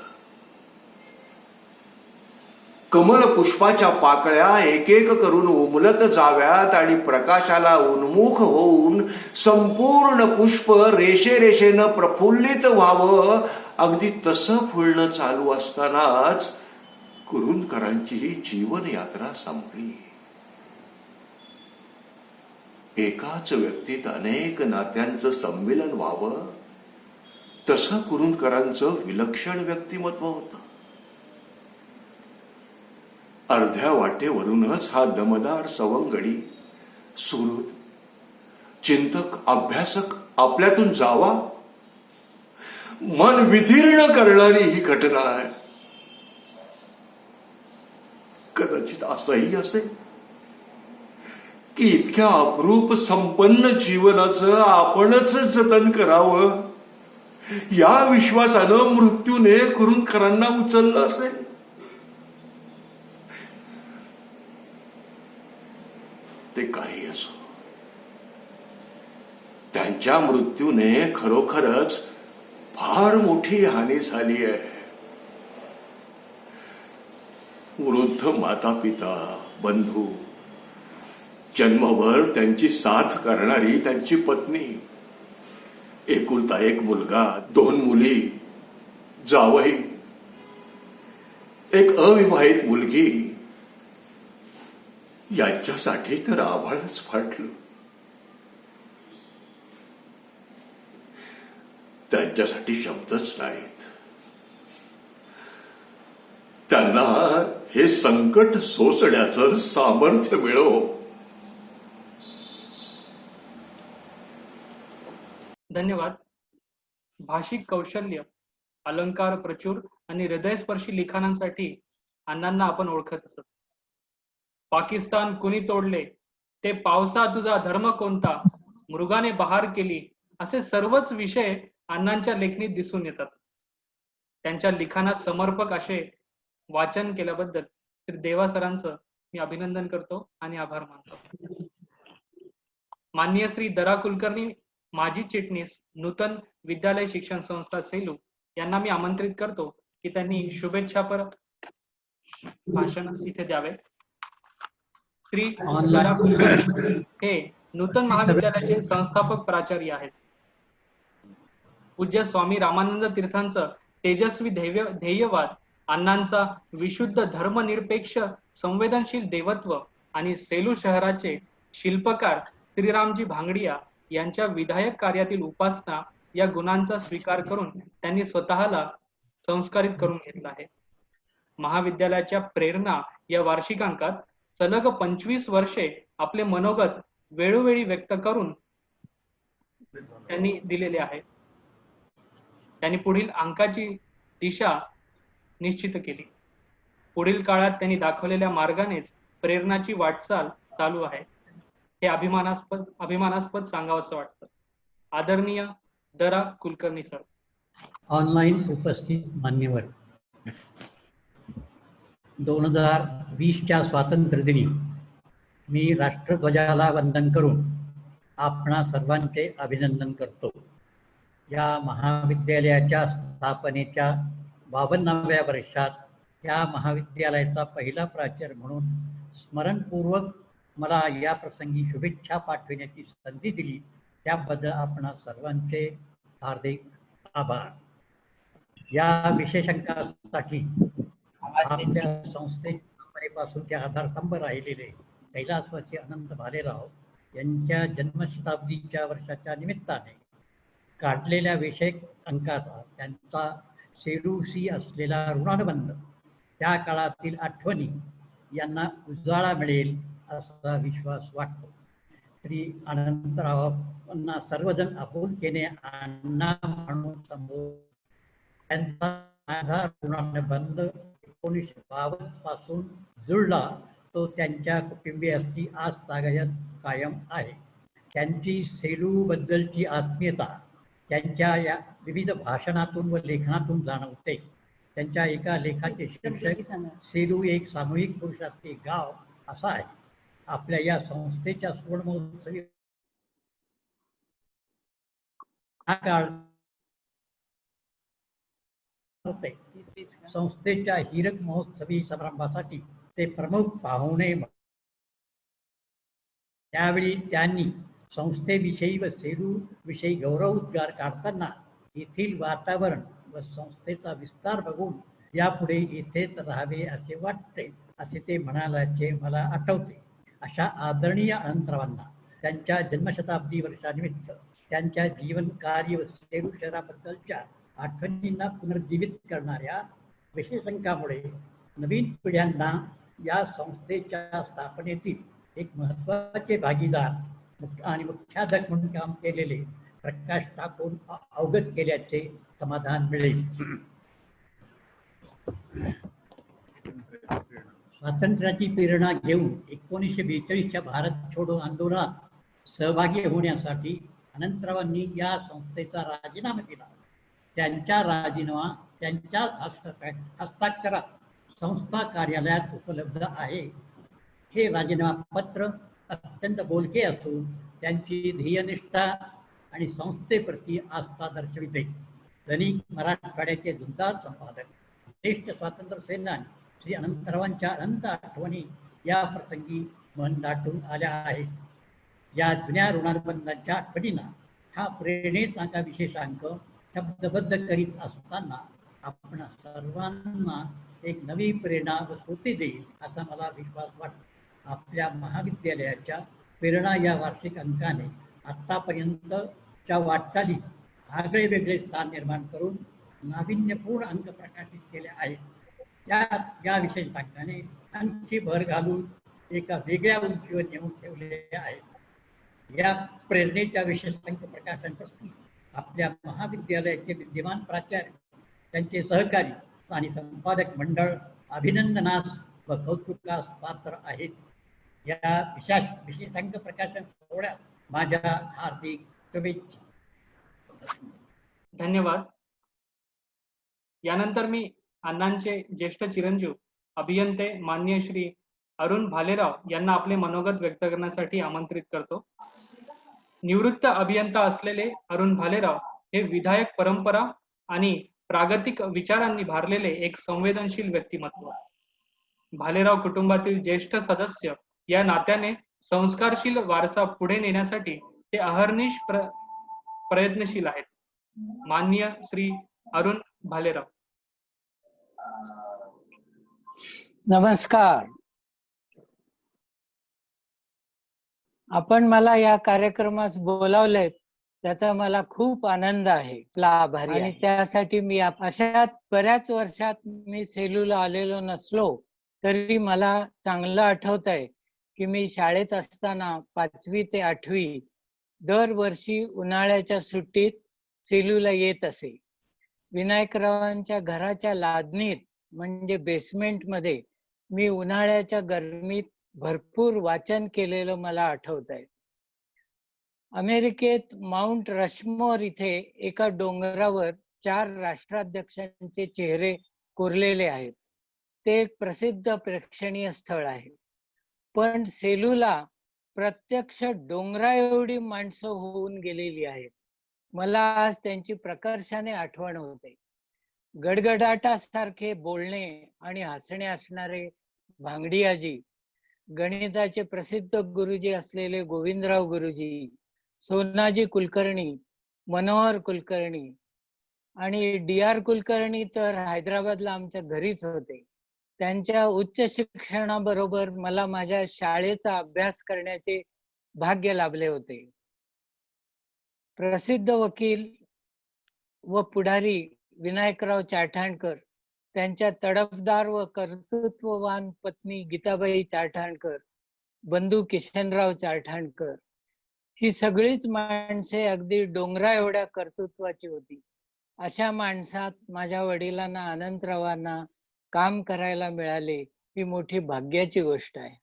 कमल पुष्पाच्या पाकळ्या एक एक करून उमलत जाव्यात आणि प्रकाशाला उन्मुख होऊन संपूर्ण पुष्प रेषेरेषेनं प्रफुल्लित व्हावं, अगदी तसं फुलणं चालू असतानाच कुरुंदकरांची जीवन यात्रा संपली. एकाच व्यक्तीत अनेक नात्यांचं संमेलन व्हावं, तसं कुरुंदकरांचं विलक्षण व्यक्तिमत्व होतं. अर्ध्या वाटेवरूनच हा दमदार सवंगडी, सुहृद, चिंतक, अभ्यासक आपल्यातून जावा, मन विदीर्ण करणारी ही घटना आहे. कदाचित असंही असेल की इतक्या अप्रूप संपन्न जीवनाचं आपणच जतन करावं, या विश्वासानं मृत्यूने कुरुंदकरांना उचललं असेल. ते काही असो, त्यांच्या मृत्यूने खरोखरच फार मोठी हानी झाली आहे. वृद्ध माता पिता, बंधू, जन्मभर त्यांची साथ करणारी त्यांची पत्नी, एकुलता एक मुलगा, 2 मुली, जावई, एक अविवाहित मुलगी, यांच्यासाठी तर आभाळच फाटलं. त्यांच्यासाठी शब्दच नाहीत. त्यांना हे संकट सोसण्याचं सामर्थ्य मिळो, धन्यवाद. भाषिक कौशल्य, अलंकार प्रचूर आणि हृदयस्पर्शी लिखाणांसाठी अण्णांना आपण ओळखत असत. पाकिस्तान कुणी तोडले, ते पावसा तुझा धर्म कोणता, मृगाने बहार केली, असे सर्वच विषय अण्णांच्या लेखणीत दिसून येतात. त्यांच्या लिखाणात समर्पक असे वाचन केल्याबद्दल श्री देवा सरांचं मी अभिनंदन करतो आणि आभार मानतो. माननीय श्री दरा कुलकर्णी माजी चिटणीस नूतन विद्यालय शिक्षण संस्था सेलू यांना मी आमंत्रित करतो की त्यांनी शुभेच्छापर भाषण इथे द्यावे. श्री दरा कुलकर्णी हे नूतन महाविद्यालयाचे संस्थापक प्राचार्य आहेत. पूज्य स्वामी रामानंद तीर्थांचं तेजस्वी ध्येयवाद, अण्णांचा विशुद्ध धर्मनिरपेक्ष संवेदनशील देवत्व आणि सेलू शहराचे शिल्पकार श्रीरामजी भांगडिया यांच्या विधायक कार्यातील उपासना या गुणांचा स्वीकार करून त्यांनी स्वतःला संस्कारित करून घेतला आहे. महाविद्यालयाच्या प्रेरणा या वार्षिकांकात सलग 25 वर्षे आपले मनोगत वेळोवेळी व्यक्त करून त्यांनी दिलेले आहे. त्यांनी पुढील अंकाची दिशा निश्चित केली. पुढील काळात त्यांनी दाखवलेल्या मार्गानेच प्रेरणाची वाटचाल चालू आहे. हे अभिमानास्पद सांगावंसं वाटतं. आदरणीय दरा कुलकर्णी सर. ऑनलाईन उपस्थित मान्यवर, 2020च्या स्वातंत्र्य दिनी मी राष्ट्रध्वजाला वंदन करून आपणा सर्वांचे अभिनंदन करतो. या महाविद्यालयाच्या स्थापनेच्या 52व्या वर्षात या महाविद्यालयाचा पहिला प्राचार्य म्हणून स्मरणपूर्वक मला या प्रसंगी शुभेच्छा पाठविण्याची संधी दिली त्याबद्दल आपणा सर्वांचे हार्दिक आभार. या विशेषांकासाठी आपल्या संस्थेपासूनचे आधारस्तंभ राहिलेले कैलासवासी अनंत भालेराव यांच्या जन्मशताब्दीच्या वर्षाच्या निमित्ताने काढलेल्या विषय अंकाचा त्यांचा सेलूशी असलेला ऋणानुबंध, त्या काळातील आठवणी यांना उजाळा मिळेल असा विश्वास वाटतो. श्री अनंतरावांना सर्वजण आपुलकीने अण्णा म्हणून संबोधतात. त्यांचा माझा ऋणानुबंध 1952 पासून जुळला तो त्यांच्या कुटुंबियांची आज तागायत कायम आहे. त्यांची सेलू बद्दलची आत्मीयता त्यांच्या या विविध भाषणातून व लेखनातून जाणवते. त्यांच्या एका लेखाचे शीर्षक सेलू एक सामूहिक पुरुषाचे गाव असा आहे. आपल्या या संस्थेच्या सुवर्ण महोत्सवी काळ संस्थेच्या हीरक महोत्सवी समारंभासाठी ते प्रमुख पाहुणे. त्यावेळी त्यांनी संस्थेविषयी व सेलू विषयी गौरवोद्गार काढताना येथील वातावरण व संस्थेचा विस्तार बघून यापुढे येथेच राहावे असे वाटते असे ते म्हणाल्याचे मला आठवते. अशा आदरणीय अनंतरावांना त्यांच्या जन्मशताब्दी वर्षानिमित्त त्यांच्या जीवन कार्य व सेलू शहराबद्दलच्या आठवणींना पुनर्जीवित करणाऱ्या विशेषांकामुळे नवीन पिढ्यांना या संस्थेच्या स्थापनेतील एक महत्त्वाचे भागीदार आणि मुख्याधक म्हणून काम केलेले प्रकाश टाकून अवगत केल्याचे समाधान मिळेल. स्वातंत्र्याची प्रेरणा घेऊन 1942च्या भारत छोडो आंदोलनात सहभागी होण्यासाठी अनंतरावांनी या संस्थेचा राजीनामा दिला. त्यांच्या राजीनामा त्यांच्याच हस्ताक्षरात संस्था कार्यालयात उपलब्ध आहे. हे राजीनामा पत्र अत्यंत बोलके असून त्यांची ध्येयनिष्ठा आणि संस्थेप्रती आस्था दर्शविते. दैनिक मराठवाड्याचे जुंजार संपादक ज्येष्ठ स्वातंत्र्य सेनानी श्री अनंतरावांच्या अनंत आठवणी या प्रसंगी मन दाटून आल्या आहेत. या जुन्या ऋणानुबंधांच्या आठवणींना हा प्रेरणेचा विशेषांक शब्दबद्ध करीत असताना आपण सर्वांना एक नवी प्रेरणा व स्फूर्ती देईल असा मला विश्वास वाटतो. आपल्या महाविद्यालयाच्या प्रेरणा या वार्षिक अंकाने आत्तापर्यंतच्या वाटचालीत आगळे वेगळे स्थान निर्माण करून नाविन्यपूर्ण अंक प्रकाशित केले आहेत. या विशेषांकाने आणखी भर घालून एका वेगळ्या उंचीवर नेऊन ठेवले आहे. या प्रेरणेच्या विशेषांक प्रकाशन प्रसंगी आपल्या महाविद्यालयाचे विद्यमान प्राचार्य, त्यांचे सहकारी आणि संपादक मंडळ अभिनंदनास व कौतुकास पात्र आहेत. या विशेषांक प्रकाशन सोहळ्यात माझ्या हार्दिक शुभेच्छा. धन्यवाद. यानंतर मी अण्णांचे ज्येष्ठ चिरंजीव अभियंते माननीय श्री अरुण भालेराव यांना आपले मनोगत व्यक्त करण्यासाठी आमंत्रित करतो. निवृत्त अभियंता असलेले अरुण भालेराव हे विधायक परंपरा आणि प्रागतिक विचारांनी भारलेले एक संवेदनशील व्यक्तिमत्व. भालेराव कुटुंबातील ज्येष्ठ सदस्य या नात्याने संस्कारशील वारसा पुढे नेण्यासाठी ते अहर्निश प्रयत्नशील आहेत. माननीय श्री अरुण भालेराव. नमस्कार. आपण मला या कार्यक्रमास बोलावले त्याचा मला खूप आनंद आहे. आभारी आणि त्यासाठी मी अशात बऱ्याच वर्षात मी सेलूला आलेलो नसलो तरी मला चांगलं आठवत आहे की मी शाळेत असताना 5वी ते 8वी दरवर्षी उन्हाळ्याच्या सुट्टीत सेलूला येत असे. विनायकरावांच्या घराच्या लादणीत म्हणजे बेसमेंट मध्ये मी उन्हाळ्याच्या गरमीत भरपूर वाचन केलेलं मला आठवत आहे. अमेरिकेत माउंट रशमोर इथे एका डोंगरावर 4 राष्ट्राध्यक्षांचे चेहरे कोरलेले आहेत. ते एक प्रसिद्ध प्रेक्षणीय स्थळ आहे. पण सेलूला प्रत्यक्ष डोंगरा एवढी माणसं होऊन गेलेली आहेत. मला आज त्यांची प्रकर्षाने आठवण होते. गडगडाटासारखे बोलणे आणि हसणे असणारे भांगडी आजी, गणिताचे प्रसिद्ध गुरुजी असलेले गोविंदराव गुरुजी, सोनाजी कुलकर्णी, मनोहर कुलकर्णी आणि DR कुलकर्णी तर हैदराबादला आमच्या घरीच होते. त्यांच्या उच्च शिक्षणाबरोबर मला माझ्या शाळेचा अभ्यास करण्याचे भाग्य लाभले होते. प्रसिद्ध वकील व पुढारी विनायकराव चारठाणकर, त्यांच्या तडफदार व कर्तृत्ववान पत्नी गीताबाई चारठाणकर, बंधू किशनराव चारठाणकर, ही सगळीच माणसे अगदी डोंगरा एवढ्या कर्तृत्वाची होती. अशा माणसात माझ्या वडिलांना अनंतरावांना काम करायला मिळाले ही मोठी भाग्याची गोष्ट आहे.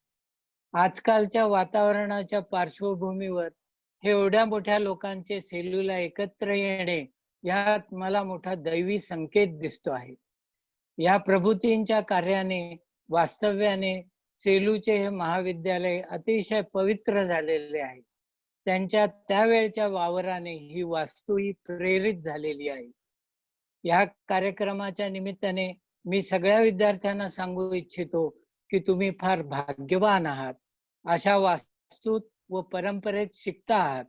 आजकालच्या वातावरणाच्या पार्श्वभूमीवर हे एवढ्या मोठ्या लोकांचे सेलूला एकत्र येणे यात मला मोठा दैवी संकेत दिसतो आहे. या प्रभूतींच्या कार्याने वास्तव्याने सेलूचे हे महाविद्यालय अतिशय पवित्र झालेले आहे. त्यांच्या त्यावेळच्या वावराने ही वास्तू ही प्रेरित झालेली आहे. या कार्यक्रमाच्या निमित्ताने मी सगळ्या विद्यार्थ्यांना सांगू इच्छितो की तुम्ही फार भाग्यवान आहात. अशा वास्तूत व परंपरेत शिकता आहात.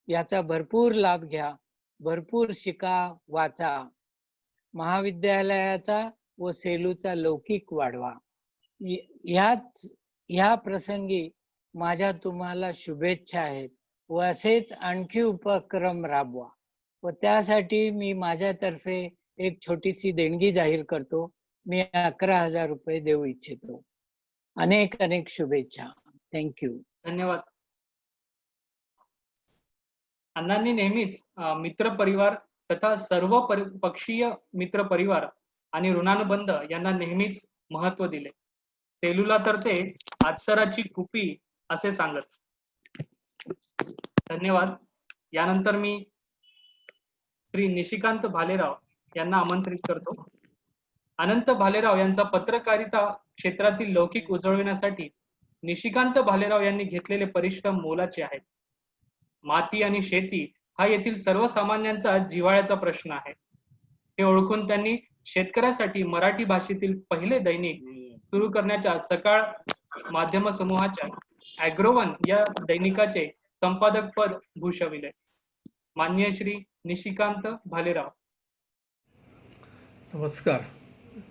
याचा भरपूर लाभ घ्या, भरपूर शिका, वाचा. महाविद्यालयाचा व सेलूचा लौकिक वाढवा. ह्या प्रसंगी माझ्या तुम्हाला शुभेच्छा आहेत व असेच आणखी उपक्रम राबवा व त्यासाठी मी माझ्यातर्फे एक छोटीशी देणगी जाहीर करतो. मी 11,000 रुपये देऊ इच्छितो. अनेक अनेक शुभेच्छा. थँक्यू. धन्यवाद. अण्णांनी नेहमीच मित्र परिवार तथा सर्व पक्षीय मित्र परिवार आणि ऋणानुबंध यांना नेहमीच महत्व दिले. सेलूला तर ते आचराची कुपी असे सांगत. धन्यवाद. यानंतर मी श्री निशिकांत भालेराव यांना आमंत्रित करतो. अनंत भालेराव यांचा पत्रकारिता क्षेत्रातील लौकिक उजळविण्यासाठी निशिकांत भालेराव यांनी घेतलेले परिश्रम मोलाचे आहेत. माती आणि शेती हा येथील सर्वसामान्यांचा जिव्हाळ्याचा प्रश्न आहे. हे ओळखून त्यांनी शेतकऱ्यासाठी मराठी भाषेतील पहिले दैनिक सुरू करण्याच्या सकाळ माध्यम समूहाच्या ॲग्रोवन या दैनिकाचे संपादक पद भूषविले. माननीय श्री निशिकांत भालेराव. नमस्कार.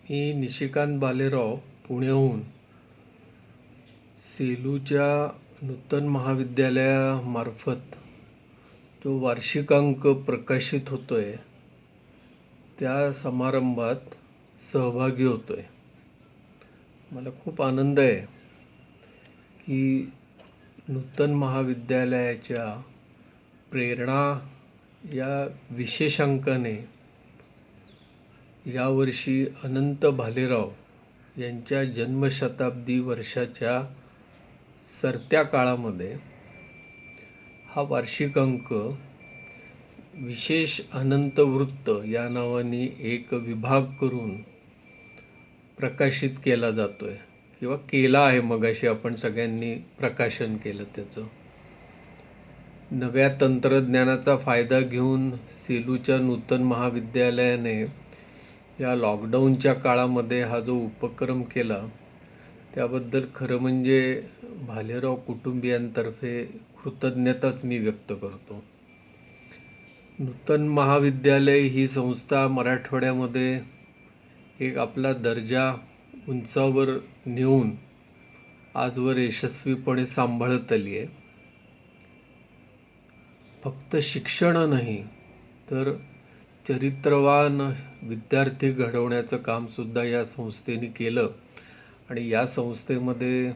मी निशिकांत भालेराव पुण्याहून सेलूच्या नूतन महाविद्यालयामार्फत जो वार्षिकांक प्रकाशित होतोय त्या समारंभात सहभागी होतोय. मला खूप आनंद आहे की नूतन महाविद्यालयाच्या प्रेरणा या विशेषांकाने यावर्षी अनंत भालेराव यांच्या जन्मशताब्दी वर्षाच्या सरत्या काळामध्ये हा वार्षिक अंक विशेष अनंत वृत्त या नावाने एक विभाग करून प्रकाशित केला जातोय किंवा केला आहे. मगाशी आपण सगळ्यांनी प्रकाशन केलं त्याचं. नव्या तंत्रज्ञानाचा फायदा घेऊन सेलूच्या नूतन महाविद्यालयाने या लॉकडाऊनच्या काळामध्ये हा जो उपक्रम केला त्याबद्दल खरं म्हणजे भालेराव कुटुंबियांतर्फे कृतज्ञताच मी व्यक्त करतो. नूतन महाविद्यालय ही संस्था मराठवाड्यामध्ये एक आपला दर्जा उंचावर नेऊन आजवर यशस्वीपणे सांभाळत आली आहे. फक्त शिक्षण नाही तर चरित्रवान विद्यार्थी घडवण्याचं कामसुद्धा या संस्थेने केलं. आणि या संस्थेमध्ये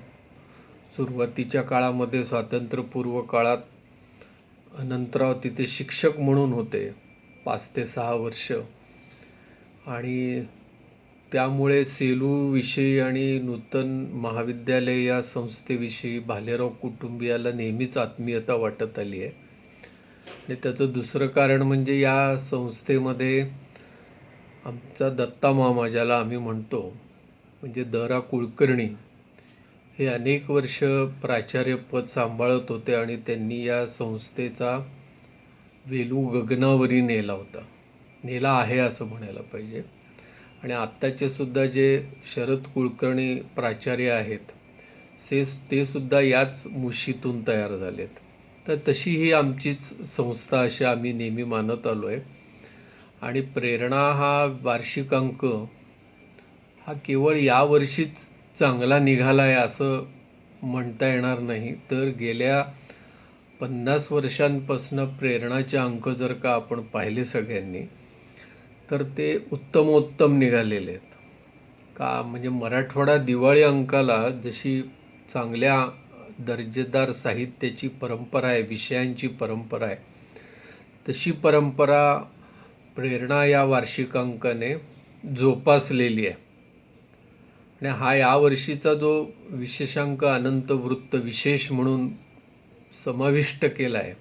सुरुवातीच्या काळामध्ये स्वातंत्र्यपूर्व काळात अनंतराव तिथे शिक्षक म्हणून होते 5 ते 6 वर्ष. आणि त्यामुळे सेलूविषयी आणि नूतन महाविद्यालय या संस्थेविषयी भालेराव कुटुंबियाला नेहमीच आत्मीयता वाटत आली आहे. आणि त्याचं दुसरं कारण म्हणजे या संस्थेमध्ये आमचा दत्ता मामा ज्याला आम्ही म्हणतो म्हणजे द.रा. कुलकर्णी हे अनेक वर्ष प्राचार्यपद सांभाळत होते आणि त्यांनी या संस्थेचा वेलू गगनावरी नेला आहे असं म्हणायला पाहिजे. आणि आत्ताचे सुद्धा जे शरद कुलकर्णी प्राचार्य आहेत ते सुद्धा याच मुशीतून तयार झालेत. तर तशी ही आमचीच संस्था अशी आम्ही नेहमी मानत आलो आहे. आणि प्रेरणा हा वार्षिक अंक हा केवळ यावर्षीच चांगला निघाला आहे असं म्हणता येणार नाही. तर गेल्या 50 वर्षांपासून प्रेरणाचे अंक जर का आपण पाहिले सगळ्यांनी तर ते उत्तमोत्तम निघालेले आहेत. का म्हणजे मराठवाडा दिवाळी अंकाला जशी चांगल्या दर्जेदार साहित्याची परंपरा आहे, विषयांची परंपरा आहे, तशी परंपरा प्रेरणा या वार्षिक अंकाने जोपासलेली आहे. आणि हा यावर्षीचा जो विशेषांक अनंत वृत्त विशेष म्हणून समाविष्ट केला आहे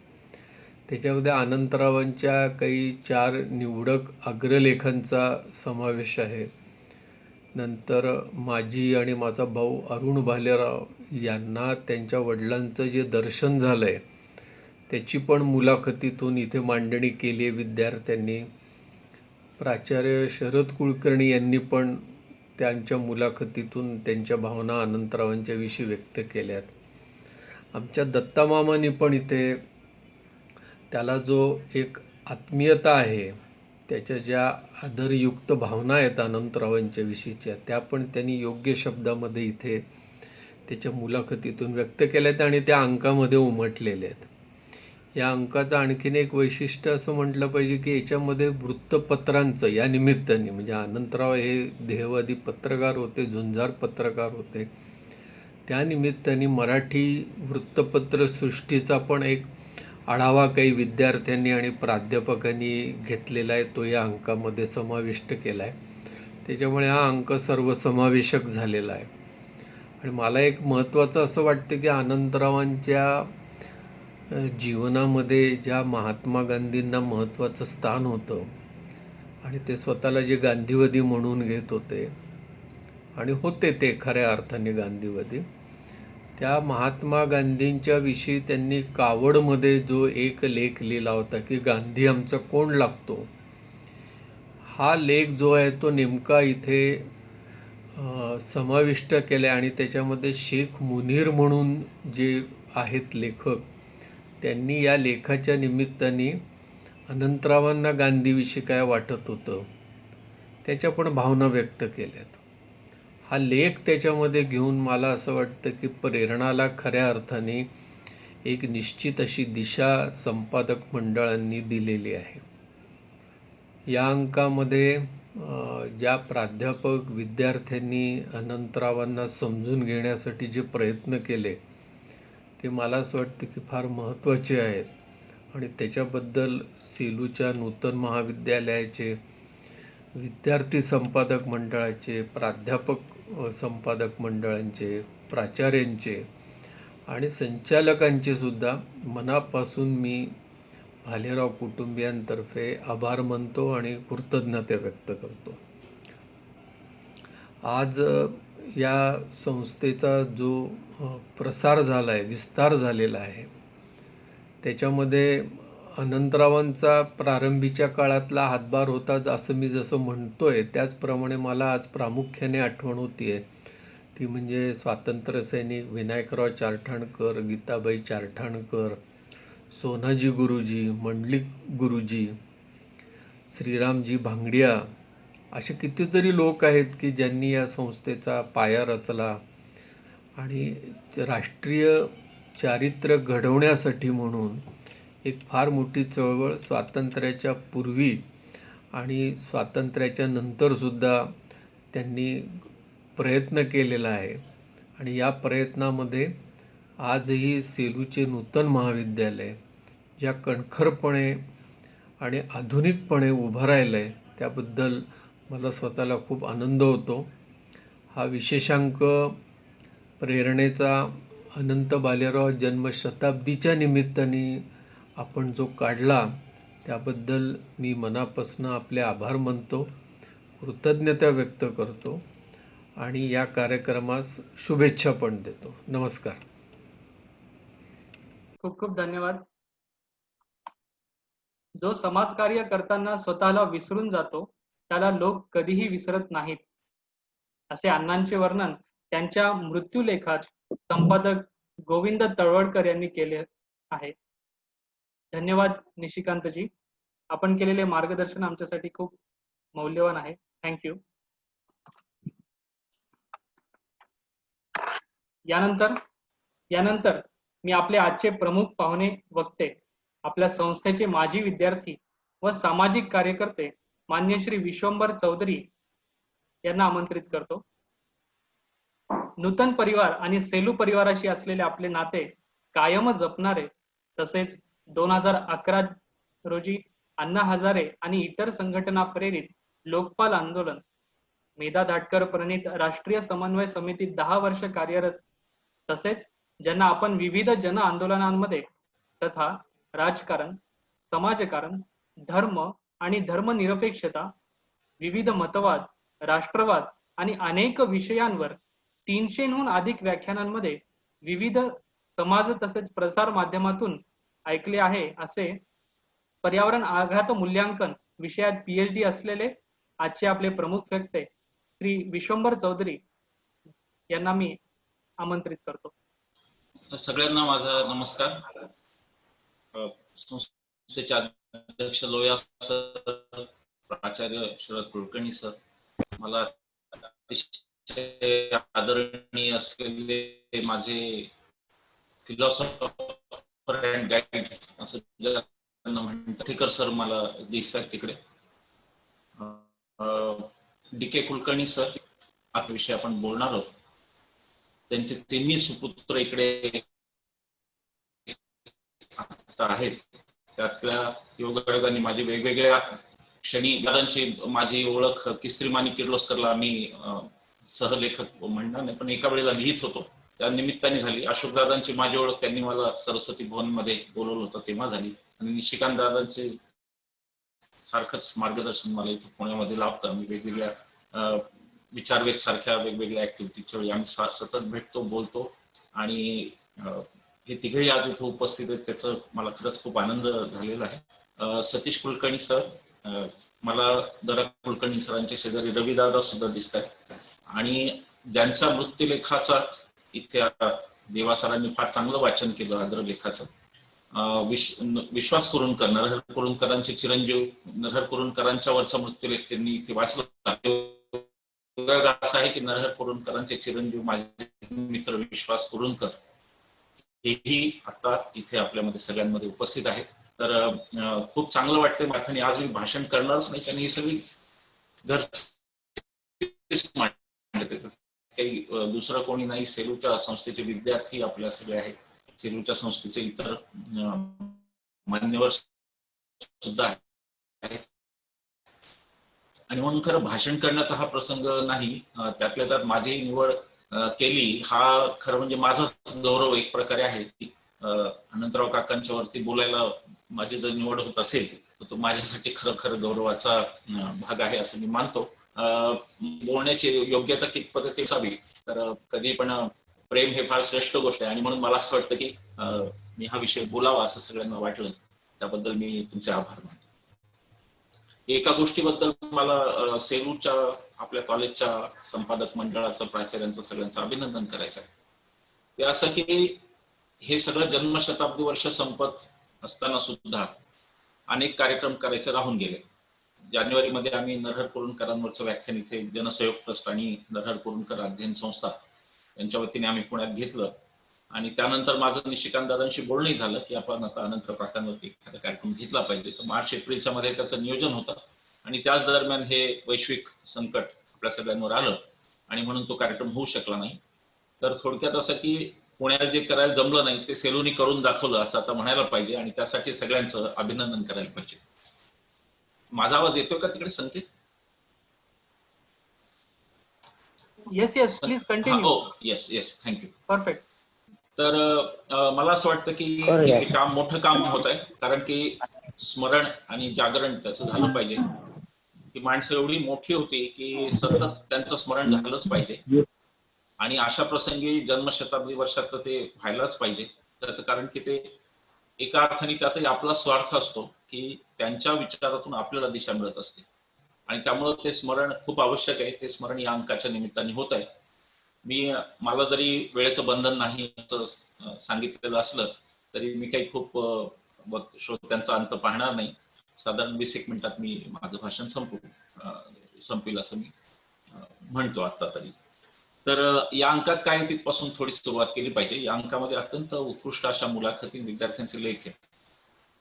त्याच्यामध्ये अनंतरावांच्या काही 4 निवडक अग्रलेखांचा समावेश आहे. नंतर माझी आणि माझा भाऊ अरुण भालेराव यांना त्यांच्या वडिलांचं जे दर्शन झालं आहे त्याची पण मुलाखतीतून इथे मांडणी केली आहे विद्यार्थ्यांनी. प्राचार्य शरद कुलकर्णी यांनी पण त्यांच्या मुलाखतीतून त्यांच्या भावना अनंतरावांच्या विषयी व्यक्त केल्यात. आमच्या दत्तामामांनी पण इथे त्याला जो एक आत्मीयता आहे त्याच्या ज्या आदरयुक्त भावना आहेत अनंतरावांच्या विषयीच्या त्या पण त्यांनी योग्य शब्दामध्ये इथे त्याच्या मुलाखतीतून व्यक्त केल्या आहेत आणि त्या अंकामध्ये उमटलेल्या आहेत. या अंकाचं आणखीन एक वैशिष्ट्य असं म्हटलं पाहिजे की याच्यामध्ये वृत्तपत्रांचं या निमित्ताने म्हणजे अनंतराव हे देहवादी पत्रकार होते, झुंजार पत्रकार होते, त्या निमित्ताने मराठी वृत्तपत्र सृष्टीचा पण एक आढावा काही विद्यार्थ्यांनी आणि प्राध्यापकांनी घेतलेला आहे, तो या अंकामध्ये समाविष्ट केला आहे. त्याच्यामुळे हा अंक सर्वसमावेशक झालेला आहे. आणि मला एक महत्त्वाचं असं वाटतं की अनंतरावांच्या जीवनामध्ये ज्या महात्मा गांधींना महत्त्वाचं स्थान होतं आणि ते स्वतःला जे गांधीवादी म्हणून घेत होते आणि होते ते खऱ्या अर्थाने गांधीवादी, त्या महात्मा गांधींच्या विषयी त्यांनी कावडमध्ये जो एक लेख लिहिला होता की गांधी आमचा कोण लागतो, हा लेख जो आहे तो नेमका इथे समाविष्ट केला आणि त्याच्यामध्ये शेख मुनीर म्हणून जे आहेत लेखक त्यांनी या लेखाच्या निमित्ताने अनंतरावांना गांधीविषयी काय वाटत होतं त्याच्या पण भावना व्यक्त केल्यात. हा लेख त्याच्यामध्ये घेऊन मला असं वाटतं की प्रेरणाला खऱ्या अर्थाने एक निश्चित अशी दिशा संपादक मंडळांनी दिलेली आहे. या अंकामध्ये ज्या प्राध्यापक विद्यार्थ्यांनी अनंतरावांना समजून घेण्यासाठी जे प्रयत्न केले ते मला असं वाटतं की फार महत्त्वाचे आहेत. आणि त्याच्याबद्दल सेलूच्या नूतन महाविद्यालयाचे विद्यार्थी संपादक मंडळाचे, प्राध्यापक संपादक मंडळांचे, प्राचार्यांचे आणि संचालकांचे सुद्धा मनापासून मी भालेराव कुटुंबियांतर्फे आभार मानतो आणि कृतज्ञता व्यक्त करतो. आज या संस्थेचा जो प्रसार झाला आहे, विस्तार झालेला आहे, त्याच्यामध्ये अनंतरावांचा प्रारंभीच्या काळातला हातभार होता असं मी जसं म्हणतोय, त्याचप्रमाणे मला आज प्रामुख्याने आठवण होती आहे ती म्हणजे स्वातंत्र्यसैनिक विनायकराव चारठाणकर, गीताबाई चारठाणकर, सोनाजी गुरुजी, मंडलिक गुरुजी, श्रीरामजी भांगडिया, असे कितीतरी लोक आहेत की ज्यांनी या संस्थेचा पाया रचला आणि राष्ट्रीय चारित्र्य घडवण्यासाठी म्हणून एक फार मोठी चळवळ स्वातंत्र्याच्या पूर्वी आणि स्वातंत्र्याच्या नंतरसुद्धा त्यांनी प्रयत्न केलेला आहे. आणि या प्रयत्नामध्ये आजही सेलूचे नूतन महाविद्यालय ज्या कणखरपणे आणि आधुनिकपणे उभं राहिलं आहे त्याबद्दल मला स्वतःला खूप आनंद होतो. हा विशेषांक प्रेरणेचा अनंत भालेराव जन्मशताब्दीच्या निमित्ताने आपण जो काढला त्याबद्दल मी मनापासून आपले आभार मानतो, कृतज्ञता व्यक्त करतो आणि या कार्यक्रमास शुभेच्छा पण देतो. नमस्कार. खूप खूप धन्यवाद. जो समाजकार्य करताना स्वतःला विसरून जातो त्याला लोक कधीही विसरत नाहीत, असे अण्णांचे वर्णन त्यांच्या मृत्यूलेखात संपादक गोविंद तळवडकर यांनी केले आहे. धन्यवाद निशिकांतजी, आपण केलेले मार्गदर्शन आमच्यासाठी खूप मौल्यवान आहे. थँक्यू. यानंतर मी आपले आजचे प्रमुख पाहुणे वक्ते, आपल्या संस्थेचे माजी विद्यार्थी व सामाजिक कार्यकर्ते मान्य श्री विश्वंभर चौधरी यांना आमंत्रित करतो. नूतन परिवार आणि सेलू परिवाराशी असलेले आपले नाते कायम जपणारे, तसेच 2011 रोजी अण्णा हजारे आणि इतर संघटना प्रेरित लोकपाल आंदोलन, मेधा धाटकर प्रणित राष्ट्रीय समन्वय समितीत 10 वर्ष कार्यरत, तसेच ज्यांना आपण विविध जन आंदोलनांमध्ये तथा राजकारण, समाजकारण, धर्म आणि धर्मनिरपेक्षता, विविध मतवाद, राष्ट्रवाद आणि अनेक विषयांवर 300हून अधिक व्याख्यानांमध्ये विविध समाज तसेच प्रसार माध्यमातून ऐकले आहे, असे पर्यावरण आघात मूल्यांकन विषयात PhD असलेले आजचे आपले प्रमुख वक्ते श्री विश्वंभर चौधरी यांना मी आमंत्रित करतो. सगळ्यांना माझा नमस्कार. संस्थेचे अध्यक्ष लोया सर, प्राचार्य शरद कुलकर्णी सर, मला अतिशय आदरणीय असलेले माझे फिलॉसॉफर अँड गाईड असं ज्यांना म्हणतात ठेकर सर मला दिसतात तिकडे, DK कुलकर्णी सर, हा विषय आपण बोलणार आहोत. त्यांचे तिन्ही सुपुत्र इकडे आहेत. त्यातल्या योगायोगाने माझी वेगवेगळ्या क्षणी दादांची माझी ओळख किस्त्रीमानी किर्लोस्करला मी सहलेखक म्हणणार नाही पण एका वेळेला लिहित होतो त्या निमित्ताने झाली. अशोक दादांची माझी ओळख त्यांनी मला सरस्वती भवन मध्ये बोलवलं होतं तेव्हा झाली. आणि निशिकांत दादांचे सारखंच मार्गदर्शन मला इथं पुण्यामध्ये लाभतं. आम्ही वेगवेगळ्या विचारवेध सारख्या वेगवेगळ्या ऍक्टिव्हिटीच्या वेळी आम्ही सतत भेटतो, बोलतो आणि हे तिघही आज इथं उपस्थित आहेत, त्याचं मला खरंच खूप आनंद झालेला आहे. सतीश कुलकर्णी सर, मला दरा कुलकर्णी सरांच्या शेजारी रविदादा सुद्धा दिसत आहेत आणि ज्यांच्या मृत्यूलेखाचा इथे देवा सरांनी फार चांगलं वाचन केलं आदरलेखाचं. विश्वास कुरुंकर, नरहर कुरुंकरांचे चिरंजीव, नरहर कुरुंकरांच्या वरचा मृत्यूलेख त्यांनी इथे वाचला. असा आहे की नरहर कुरुंकरांचे चिरंजीव माझे मित्र विश्वास कुरुंकर हेही आता इथे आपल्यामध्ये सगळ्यांमध्ये उपस्थित आहेत. तर खूप चांगलं वाटतंय माथाने आज मी भाषण करणारच नाही आणि ही सगळी घर काही दुसरं कोणी नाही. सेलूच्या संस्थेचे विद्यार्थी आपल्या सगळे आहेत, सेलूच्या संस्थेचे इतर मान्यवर सुद्धा आहे. आणि म्हणून खरं भाषण करण्याचा हा प्रसंग नाही, त्यातल्या त्यात माझी निवड केली हा खरं म्हणजे माझाच गौरव एक प्रकारे आहे की अनंतराव काकांच्या वरती बोलायला माझी जर निवड होत असेल तर तो माझ्यासाठी खरं गौरवाचा भाग आहे असं मी मानतो. बोलण्याची योग्यता कितपत असावी, तर कधी पण प्रेम हे फार श्रेष्ठ गोष्ट आहे आणि म्हणून मला असं वाटतं की मी हा विषय बोलावा असं सगळ्यांना वाटलं, त्याबद्दल मी तुमचे आभार मानतो. एका गोष्टीबद्दल मला सेलूच्या आपल्या कॉलेजच्या संपादक मंडळाचं, प्राचार्यांचं सगळ्यांचं अभिनंदन करायचं आहे. ते असं की हे सगळं जन्मशताब्दी वर्ष संपत असताना सुद्धा अनेक कार्यक्रम करायचे राहून गेले. जानेवारीमध्ये आम्ही नरहर कुरुंदकरांवरचं व्याख्यान इथे जनसहयोग ट्रस्ट आणि नरहर कुरुंदकर अध्ययन संस्था यांच्या वतीने आम्ही पुण्यात घेतलं आणि त्यानंतर माझं निशिकांत दादांशी बोलणंही झालं की आपण आता अनंतराव काकांवरती एखादा कार्यक्रम घेतला पाहिजे. तर मार्च एप्रिलच्या मध्ये त्याचं नियोजन होतं आणि त्याच दरम्यान हे वैश्विक संकट आपल्या सगळ्यांवर आलं आणि म्हणून तो कार्यक्रम होऊ शकला नाही. तर थोडक्यात असं की पुण्याला जे करायला जमलं नाही ते सेलूनी करून दाखवलं असं आता म्हणायला पाहिजे आणि त्यासाठी सगळ्यांचं अभिनंदन करायला पाहिजे. माझा आवाज येतोय का तिकडे Sanket? Yes please continue. Yes thank you. Perfect. तर मला असं वाटतं की हे काम मोठं काम होत आहे, कारण की स्मरण आणि जागरण त्याचं झालं पाहिजे. ही माणसं एवढी मोठी होती की सतत त्यांचं स्मरण झालंच पाहिजे आणि अशा प्रसंगी जन्मशताब्दी वर्षात ते व्हायलाच पाहिजे. त्याचं कारण की ते एका अर्थाने त्यातही आपला स्वार्थ असतो की त्यांच्या विचारातून आपल्याला दिशा मिळत असते आणि त्यामुळं ते स्मरण खूप आवश्यक आहे. ते स्मरण या अंकाच्या निमित्ताने होत आहे. मला जरी वेळेचं बंधन नाही असं सांगितलेलं असलं तरी मी काही खूप श्रोत्यांचा अंत पाहणार नाही. साधारण 20 मिनिटात मी माझं भाषण संपील असं मी म्हणतो आता तरी. तर या अंकात काय तिथपासून थोडी सुरुवात केली पाहिजे. या अंकामध्ये अत्यंत उत्कृष्ट अशा मुलाखती, विद्यार्थ्यांचे लेख आहे.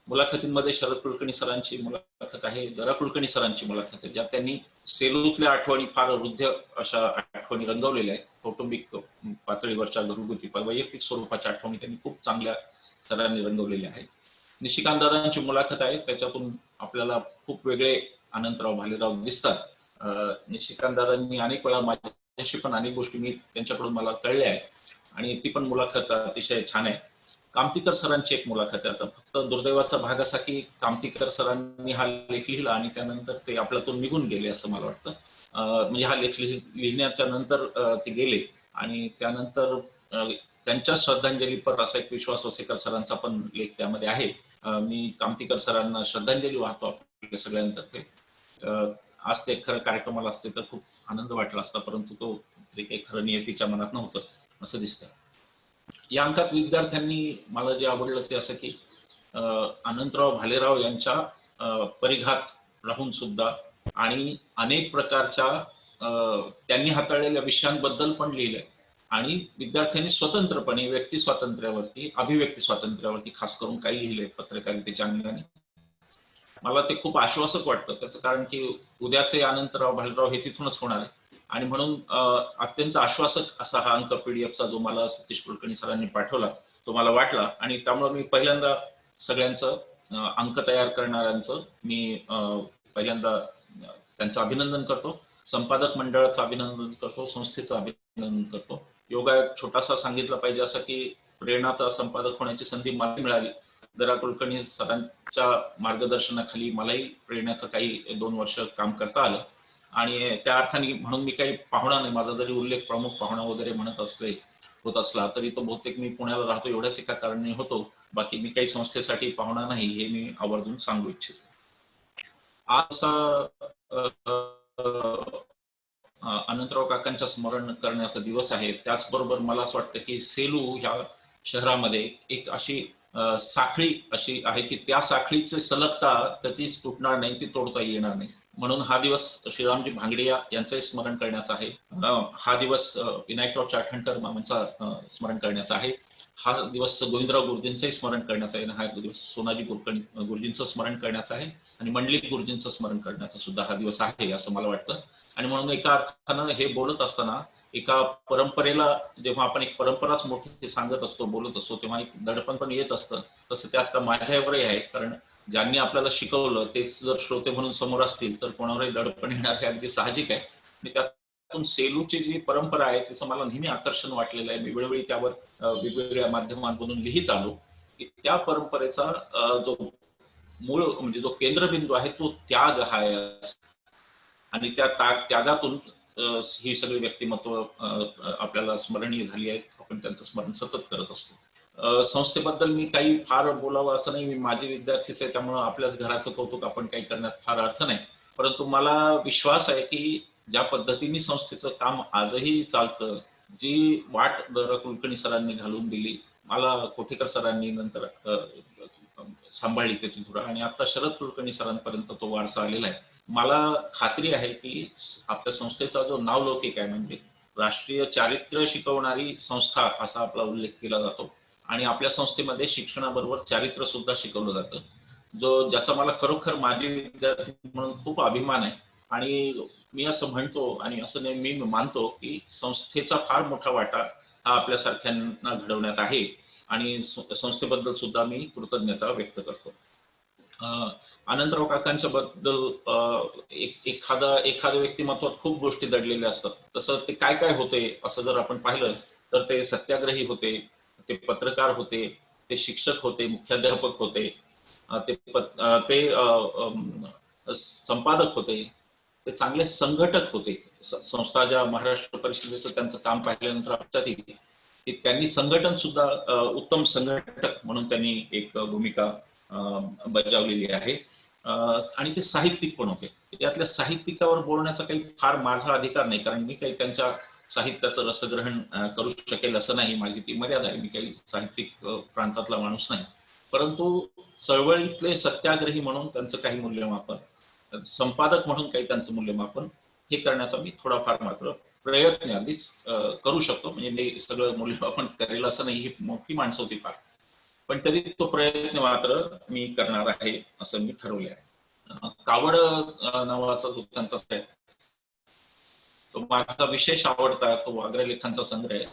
मुलाखतींमध्ये शरद कुलकर्णी सरांची मुलाखत आहे, दरा कुलकर्णी सरांची मुलाखत आहे, ज्यात त्यांनी सेलूतल्या आठवणी, फार हृदय अशा आठवणी रंगवलेल्या आहेत. कौटुंबिक पातळीवरच्या, घरगुती वैयक्तिक स्वरूपाच्या आठवणी त्यांनी खूप चांगल्या सरांनी रंगवलेल्या आहेत. निशिकांत दादांची मुलाखत आहे, त्याच्यातून आपल्याला खूप वेगळे अनंतराव भालेराव दिसतात. निशिकांत दादांनी अनेक वेळा माझ्याशी पण अनेक गोष्टी मी त्यांच्याकडून मला कळल्या आहे आणि ती पण मुलाखत अतिशय छान आहे. कामतीकर सरांची एक मुलाखत आहे. आता फक्त दुर्दैवाचा भाग असा की कामतीकर सरांनी हा लेख लिहिला आणि त्यानंतर ते आपल्यातून निघून गेले असं मला वाटतं. म्हणजे हा लेख लिहिण्याच्या नंतर ते गेले आणि त्यानंतर त्यांच्या श्रद्धांजलीपर असा एक विश्वास वसेकर सरांचा पण लेख त्यामध्ये आहे. मी कामतीकर सरांना श्रद्धांजली वाहतो आपल्या सगळ्यांतर्फे. आज ते खरं कार्यक्रमाला असते तर खूप आनंद वाटला असता, परंतु तो काही खरं नियतीच्या मनात नव्हतं असं दिसतं. या अंकात विद्यार्थ्यांनी मला जे आवडलं ते असं की अनंतराव भालेराव यांच्या परिघात राहून सुद्धा आणि अनेक प्रकारच्या त्यांनी हाताळलेल्या विषयांबद्दल पण लिहिलंय आणि विद्यार्थ्यांनी स्वतंत्रपणे व्यक्ती स्वातंत्र्यावरती, अभिव्यक्ती स्वातंत्र्यावरती खास करून काही लिहिलंय पत्रकारितेच्या अंगाने. मला ते खूप आश्वासक वाटतं. त्याचं कारण की उद्याचे अनंतराव भालेराव हे तिथूनच होणार आहे आणि म्हणून अत्यंत आश्वासक असा हा अंक पीडीएफचा जो मला सतीश कुलकर्णी सरांनी पाठवला तो मला वाटला आणि त्यामुळे मी पहिल्यांदा सगळ्यांचं अंक तयार करणाऱ्यांचं मी पहिल्यांदा त्यांचं अभिनंदन करतो. संपादक मंडळाचं अभिनंदन करतो, संस्थेचं अभिनंदन करतो. योगायोग छोटासा सांगितला पाहिजे असं की प्रेरणाचा संपादक होण्याची संधी मला मिळाली. दरा कुलकर्णी सरांच्या मार्गदर्शनाखाली मलाही प्रेरणाचं काही 2 वर्ष काम करता आलं आणि त्या अर्थाने म्हणून मी काही पाहुणा नाही. माझा जरी उल्लेख प्रमुख पाहुणा वगैरे होत असला तरी तो बहुतेक मी पुण्याला राहतो एवढ्याच एका कारणाने होतो. बाकी मी काही संस्थेसाठी पाहुणा नाही हे मी आवर्जून सांगू इच्छितो. आज अनंतराव काकांच्या स्मरण करण्याचा दिवस आहे. त्याचबरोबर मला असं वाटतं की सेलू ह्या शहरामध्ये एक अशी साखळी अशी आहे की त्या साखळीची सलगता कधीच तुटणार नाही, ती तोडता येणार नाही. म्हणून हा दिवस श्रीरामजी भांगडिया यांचंही स्मरण करण्याचा आहे. हा दिवस विनायकराव चाठणकर मामांचा स्मरण करण्याचा आहे. हा दिवस गोविंदराव गुरुजींचंही स्मरण करण्याचा आहे. हा दिवस सोनाजी गुरुजींचं स्मरण करण्याचा आहे आणि मंडलिक गुरुजींचं स्मरण करण्याचा सुद्धा हा दिवस आहे असं मला वाटतं. आणि म्हणून एका अर्थानं हे बोलत असताना एका परंपरेला जेव्हा आपण एक परंपराच मोठी सांगत असतो, बोलत असतो, तेव्हा एक दडपण पण येत असतं. तसं ते आता माझ्यावरही आहे, कारण ज्यांनी आपल्याला शिकवलं तेच जर श्रोते म्हणून समोर असतील तर कोणावरही दडपण येणार हे अगदी साहजिक आहे. आणि त्यातून सेलूची जी परंपरा आहे त्याचं मला नेहमी आकर्षण वाटलेलं आहे. मी वेळोवेळी त्यावर वेगवेगळ्या माध्यमांमधून लिहित आलो की त्या परंपरेचा जो मूळ म्हणजे जो केंद्रबिंदू आहे तो त्याग हा आहे. आणि त्या त्यागातून ही सगळी व्यक्तिमत्व आपल्याला स्मरणीय झाली आहेत. आपण त्यांचं स्मरण सतत करत असतो. संस्थेबद्दल मी काही फार बोलावं असं नाही. मी माझे विद्यार्थीच आहे, त्यामुळे आपल्याच घराचं कौतुक आपण काही करण्यात फार अर्थ नाही. परंतु मला विश्वास आहे की ज्या पद्धतीने संस्थेचं काम आजही चालतं, जी वाट कुलकर्णी सरांनी घालून दिली, मला कोठेकर सरांनी नंतर सांभाळली त्याची धुरा, आणि आता शरद कुलकर्णी सरांपर्यंत तो वारसा आलेला आहे. मला खात्री आहे की आपल्या संस्थेचा जो नावलौकिक आहे, म्हणजे राष्ट्रीय चारित्र्य शिकवणारी संस्था असा आपला उल्लेख केला जातो, आणि आपल्या संस्थेमध्ये शिक्षणाबरोबर चारित्र्य सुद्धा शिकवलं जातं, ज्याचा मला खरोखर माझे विद्यार्थी म्हणून खूप अभिमान आहे. आणि मी असं म्हणतो आणि असं नेहमी मानतो की संस्थेचा फार मोठा वाटा हा आपल्यासारख्यांना घडवण्यात आहे, आणि संस्थेबद्दल सुद्धा मी कृतज्ञता व्यक्त करतो. आनंदराव काकांच्या बद्दल एखाद्या व्यक्तिमत्वात खूप गोष्टी दडलेल्या असतात. तसं ते काय काय होते असं जर आपण पाहिलं तर ते सत्याग्रही होते, ते पत्रकार होते, ते शिक्षक होते, मुख्याध्यापक होते, ते संपादक होते, ते चांगले संघटक होते. संस्था ज्या महाराष्ट्र परिषदेचं त्यांचं काम पाहिल्यानंतर लक्षात येते की त्यांनी संघटन सुद्धा उत्तम संघटक म्हणून त्यांनी एक भूमिका बजावलेली आहे. आणि ते साहित्यिक पण होते. यातल्या साहित्यिकावर बोलण्याचा काही फार माझा अधिकार नाही, कारण मी काही त्यांच्या साहित्याचं रसग्रहण करू शकेल असं नाही, माझी ती मर्यादा आहे. मी काही साहित्यिक प्रांतातला माणूस नाही. परंतु चळवळीतले सत्याग्रही म्हणून त्यांचं काही मूल्यमापन, संपादक म्हणून काही त्यांचं मूल्यमापन हे करण्याचा मी थोडाफार मात्र प्रयत्न अगदीच करू शकतो. म्हणजे मी सगळं मूल्यमापन करेल असं नाही, ही मोठी माणसं होती फार, पण तरी तो प्रयत्न मात्र मी करणार आहे असं मी ठरवले आहे. कावड नावाचा जो त्यांचा आहे तो माझा विशेष आवडता, तो अग्रलेखांचा संग्रह आहे.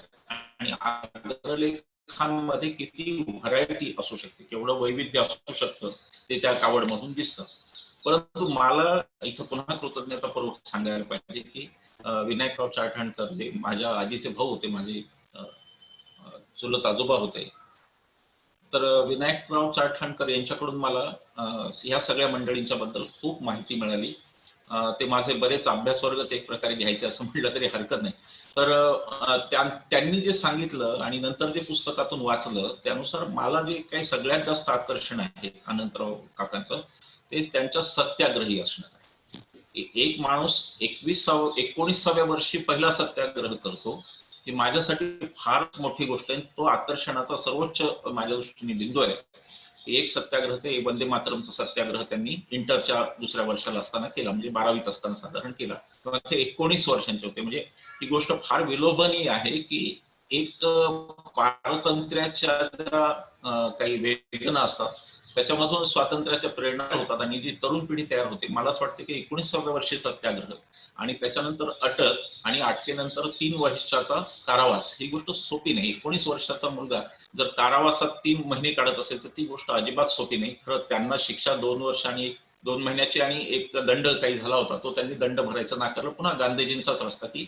आणि अग्रलेखांमध्ये किती व्हरायटी असू शकते, केवढं वैविध्य असू शकतं ते त्या कावडमधून दिसतं. परंतु मला इथं पुन्हा कृतज्ञतापूर्वक सांगायला पाहिजे की विनायकराव चारठाणकर जे माझ्या आजीचे भाऊ होते, माझे चुलत आजोबा होते, तर विनायकराव चारठाणकर यांच्याकडून मला ह्या सगळ्या मंडळींच्या बद्दल खूप माहिती मिळाली. ते माझे बरेच अभ्यासवर्गच एक प्रकारे घ्यायचे असं म्हटलं तरी हरकत नाही. तर त्यांनी जे सांगितलं आणि नंतर जे पुस्तकातून वाचलं त्यानुसार मला जे काही सगळ्यात जास्त आकर्षण आहे अनंतराव काकांचं, ते त्यांच्या सत्याग्रही असण्याचं आहे. एक माणूस 19व्या वर्षी पहिला सत्याग्रह करतो, ही माझ्यासाठी फारच मोठी गोष्ट आहे. तो आकर्षणाचा सर्वोच्च माझ्या दृष्टीने बिंदू आहे. एक सत्याग्रह ते वंदे मातरमचा सत्याग्रह त्यांनी इंटरच्या दुसऱ्या वर्षाला असताना केला, म्हणजे 12वीत असताना साधारण केला. तेव्हा ते 19 वर्षांचे होते. म्हणजे ही गोष्ट फार विलोभनीय आहे की एक पारतंत्र्याच्या काही वेदना असतात त्याच्यामधून स्वातंत्र्याच्या प्रेरणा होतात आणि जी तरुण पिढी तयार होते. मला असं वाटतं की 19व्या वर्षी सत्याग्रह आणि त्याच्यानंतर अटक आणि अटकेनंतर 3 वर्षाचा कारावास, ही गोष्ट सोपी नाही. 19 वर्षाचा मुलगा जर कारावासात 3 महिने काढत असेल तर ती गोष्ट अजिबात सोपी नाही. खरं त्यांना शिक्षा 2 वर्ष आणि 2 महिन्याची आणि एक दंड काही झाला होता, तो त्यांनी दंड भरायचा नाकारला. पुन्हा गांधीजींचाच रस्ता की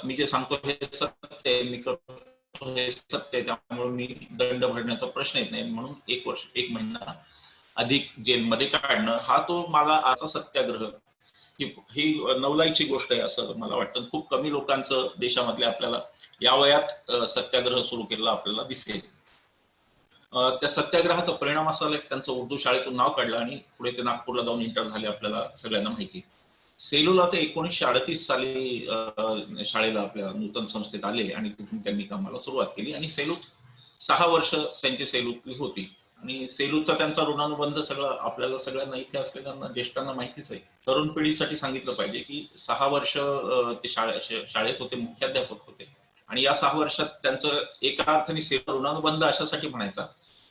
मी जे सांगतो हे सत्य आहे, मी करतो हे सत्य आहे, त्यामुळे मी दंड भरण्याचा प्रश्न येत नाही, म्हणून 1 वर्ष 1 महिना अधिक जेलमध्ये काढणं हा तो मला आजचा सत्याग्रह ही नवलाईची गोष्ट आहे असं मला वाटतं. खूप कमी लोकांचं देशामधल्या आपल्याला या वयात सत्याग्रह सुरू केलेला आपल्याला दिसेल. त्या सत्याग्रहाचा परिणाम असा की त्यांचं उर्दू शाळेतून नाव काढलं आणि पुढे ते नागपूरला जाऊन इंटर झाले, आपल्याला सगळ्यांना माहिती. सेलूला ते 1938 साली शाळेला आपल्या नूतन संस्थेत आले आणि तिथून त्यांनी कामाला सुरुवात केली आणि सेलूत 6 वर्ष त्यांची सेलूतली होती. आणि सेलूचा त्यांचा ऋणानुबंध सगळं आपल्याला सगळ्यांना इथे असलेल्यांना ज्येष्ठांना माहितीच आहे. तरुण पिढीसाठी सांगितलं पाहिजे की 6 वर्ष ते शाळेत होते, मुख्याध्यापक होते. आणि या 6 वर्षात त्यांचं एका अर्थाने सेलू ऋणानुबंध अशासाठी म्हणायचा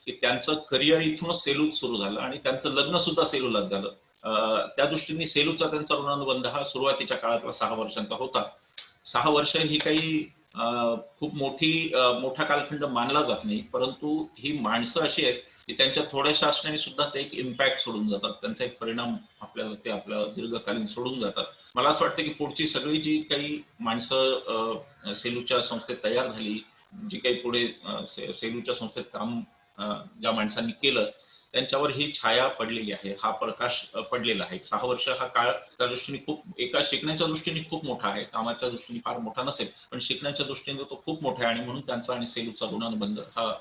की त्यांचं करिअर इथूनच सेलूत सुरू झालं आणि त्यांचं लग्न सुद्धा सेलूलाच झालं. त्या दृष्टीने सेलूचा त्यांचा ऋणानुबंध हा सुरुवातीच्या काळातला 6 वर्षांचा होता. 6 वर्ष ही काही खूप मोठा कालखंड मानला जात नाही, परंतु ही माणसं अशी आहेत की त्यांच्या थोड्याशा असण्याने सुद्धा ते एक इम्पॅक्ट सोडून जातात, त्यांचा एक परिणाम आपल्या दीर्घकालीन सोडून जातात. मला असं वाटतं की पुढची सगळी जी काही माणसं सेलूच्या संस्थेत तयार झाली, जी काही पुढे सेलूच्या संस्थेत काम ज्या माणसांनी केलं, त्यांच्यावर ही छाया पडलेली आहे, हा प्रकाश पडलेला आहे. 6 वर्ष हा काळ त्या दृष्टीने खूप एका शिकण्याच्या दृष्टीने खूप मोठा आहे, कामाच्या दृष्टीने फार मोठा नसेल, पण शिकण्याच्या दृष्टीने तो खूप मोठा आहे आणि म्हणून त्यांचा आणि सेलूचा ऋणानुबंध हा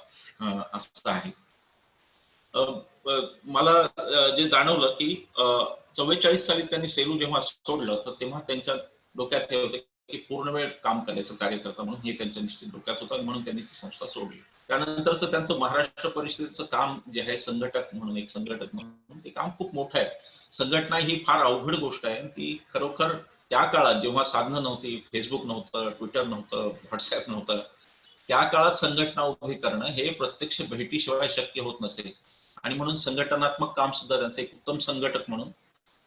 असा आहे. मला जे जाणवलं की 44 साली त्यांनी सेलू जेव्हा सोडलं, तर तेव्हा त्यांच्या डोक्यात हे होते की पूर्ण वेळ काम करायचं कार्यकर्ता म्हणून, हे त्यांच्या निश्चित डोक्यात होतं, म्हणून त्यांनी ती संस्था सोडली. त्यानंतरचं त्यांचं महाराष्ट्र परिषदेचं काम जे आहे, संघटक म्हणून ते काम खूप मोठं आहे. संघटना ही फार अवघड गोष्ट आहे, ती खरोखर त्या काळात जेव्हा साधनं नव्हती, फेसबुक नव्हतं, ट्विटर नव्हतं, व्हॉट्सअप नव्हतं, त्या काळात संघटना उभी करणं हे प्रत्यक्ष भेटीशिवाय शक्य होत नसेल. आणि म्हणून संघटनात्मक काम सुद्धा त्यांचं एक उत्तम संघटक म्हणून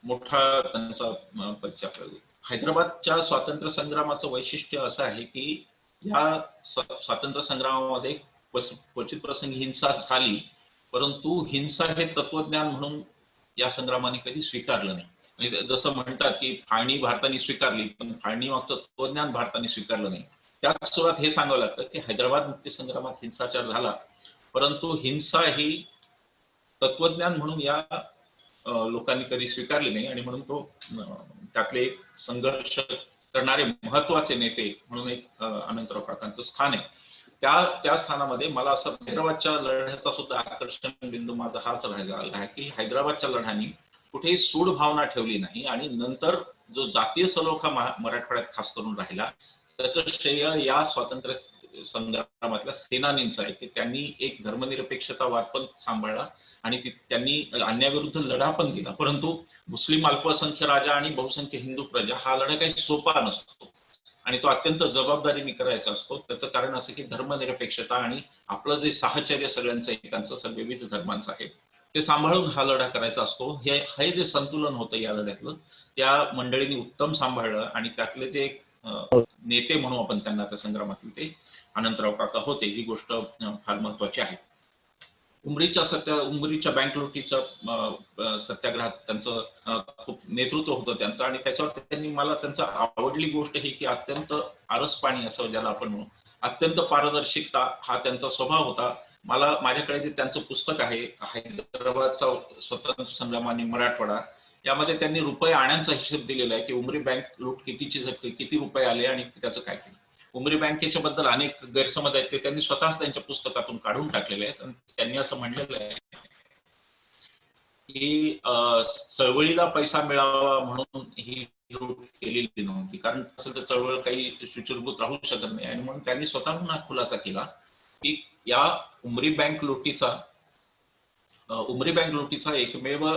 मोठा त्यांचा परिचय आपल्याला. हैदराबादच्या स्वातंत्र्य संग्रामाचं वैशिष्ट्य असं आहे की या स्वातंत्र्य संग्रामामध्ये क्वचित प्रसंगी हिंसा झाली, परंतु हिंसा हे तत्वज्ञान म्हणून या संग्रामाने कधी स्वीकारलं नाही. म्हणजे जसं म्हणतात की फाळणी भारताने स्वीकारली, पण फाळणी मागचं तत्वज्ञान भारताने स्वीकारलं नाही. त्याच सुरात हे सांगावं लागतं की हैदराबाद मुक्ती संग्रामात हिंसाचार झाला, परंतु हिंसा ही तत्वज्ञान म्हणून या लोकांनी कधी स्वीकारले नाही, आणि म्हणून तो त्यातले एक संघर्ष करणारे महत्वाचे नेते म्हणून एक अनंतराव काकांचं स्थान आहे. त्या स्थानामध्ये मला असं हैदराबादच्या लढ्याचा सुद्धा आकर्षण बिंदू माझा हाच राहिला आहे की हैदराबादच्या लढ्यांनी कुठेही सूड भावना ठेवली नाही, आणि नंतर जो जातीय सलोखा मराठवाड्यात खास करून राहिला, त्याचं श्रेय या स्वातंत्र्य संग्रामातल्या सेनानींचं आहे की त्यांनी एक धर्मनिरपेक्षतावाद पण सांभाळला आणि त्यांनी अन्यायाविरुद्ध लढा पण दिला. परंतु मुस्लिम अल्पसंख्य राजा आणि बहुसंख्य हिंदू प्रजा हा लढा काही सोपा नसतो आणि तो अत्यंत जबाबदारीने करायचा असतो. त्याचं कारण असं की धर्मनिरपेक्षता आणि आपलं जे साहचर्य सगळ्यांचं एकांचं विविध धर्मांचं आहे ते सांभाळून हा लढा करायचा असतो. हे जे संतुलन होतं या लढ्यातलं, त्या मंडळींनी उत्तम सांभाळलं, आणि त्यातले जे नेते म्हणू आपण त्यांना त्या संग्रामातले, ते अनंतराव काका होते. ही गोष्ट फार महत्वाची आहे. उमरीच्या बँक लुटीच्या सत्याग्रहात त्यांचं खूप नेतृत्व होतं त्यांचं, आणि त्याच्यावर त्यांनी मला त्यांचं आवडली गोष्ट ही की अत्यंत आरसपाणी असं ज्याला आपण म्हणू, अत्यंत पारदर्शिकता हा त्यांचा स्वभाव होता. माझ्याकडे जे त्यांचं पुस्तक आहे, हैदराबादचा स्वतंत्र संग्राम आणि मराठवाडा, यामध्ये त्यांनी रुपये आण्यांचा हिशोब दिलेला आहे की उमरी बँक लूट किती रुपये आले आणि त्याचं काय केलं. उमरी बँकेच्या बद्दल अनेक गैरसमज आहेत, ते त्यांनी स्वतःच त्यांच्या पुस्तकातून काढून टाकलेले आहेत. त्यांनी असं म्हणलेलं आहे की चळवळीला पैसा मिळावा म्हणून ही लूट केलेली नव्हती, कारण असं तर चळवळ काही शुचिरभूत राहू शकत नाही, आणि म्हणून त्यांनी स्वतःहून हा खुलासा केला की या उमरी बँक लुटीचा एकमेव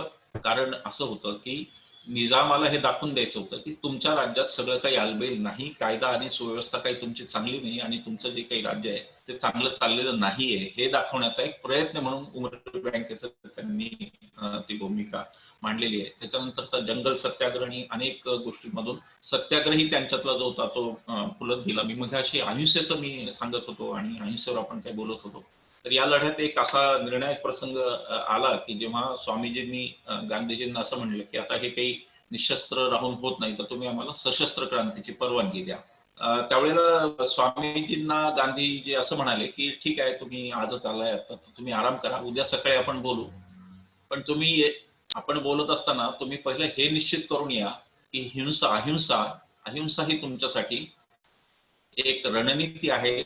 कारण असं होतं की निजामाला हे दाखवून द्यायचं होतं की तुमच्या राज्यात सगळं काही आलबेल नाही, कायदा आणि सुव्यवस्था काही तुमची चांगली नाही, आणि तुमचं जे काही राज्य आहे ते चांगलं चाललेलं नाहीये, हे दाखवण्याचा एक प्रयत्न म्हणून उमरी बँकेचं त्यांनी ती भूमिका मांडलेली आहे. त्याच्यानंतरचा जंगल सत्याग्रह आणि अनेक गोष्टींमधून सत्याग्रही त्यांच्यातला जो होता तो फुलत गेला. मी मगाशी अहिंसेचं मी सांगत होतो आणि अहिंसेवर आपण काही बोलत होतो, तर या लढ्यात एक असा निर्णायक प्रसंग आला की जेव्हा स्वामीजींनी गांधीजींना असं म्हणलं की आता हे काही निशस्त्र राहून होत नाही, तर तुम्ही आम्हाला सशस्त्र क्रांतीची परवानगी द्या. त्यावेळेला स्वामीजींना गांधीजी असं म्हणाले की ठीक आहे, तुम्ही आजच आलाय, आता तुम्ही आराम करा, उद्या सकाळी आपण बोलू, पण आपण बोलत असताना तुम्ही पहिले हे निश्चित करून या की अहिंसा ही तुमच्यासाठी एक रणनीती आहे,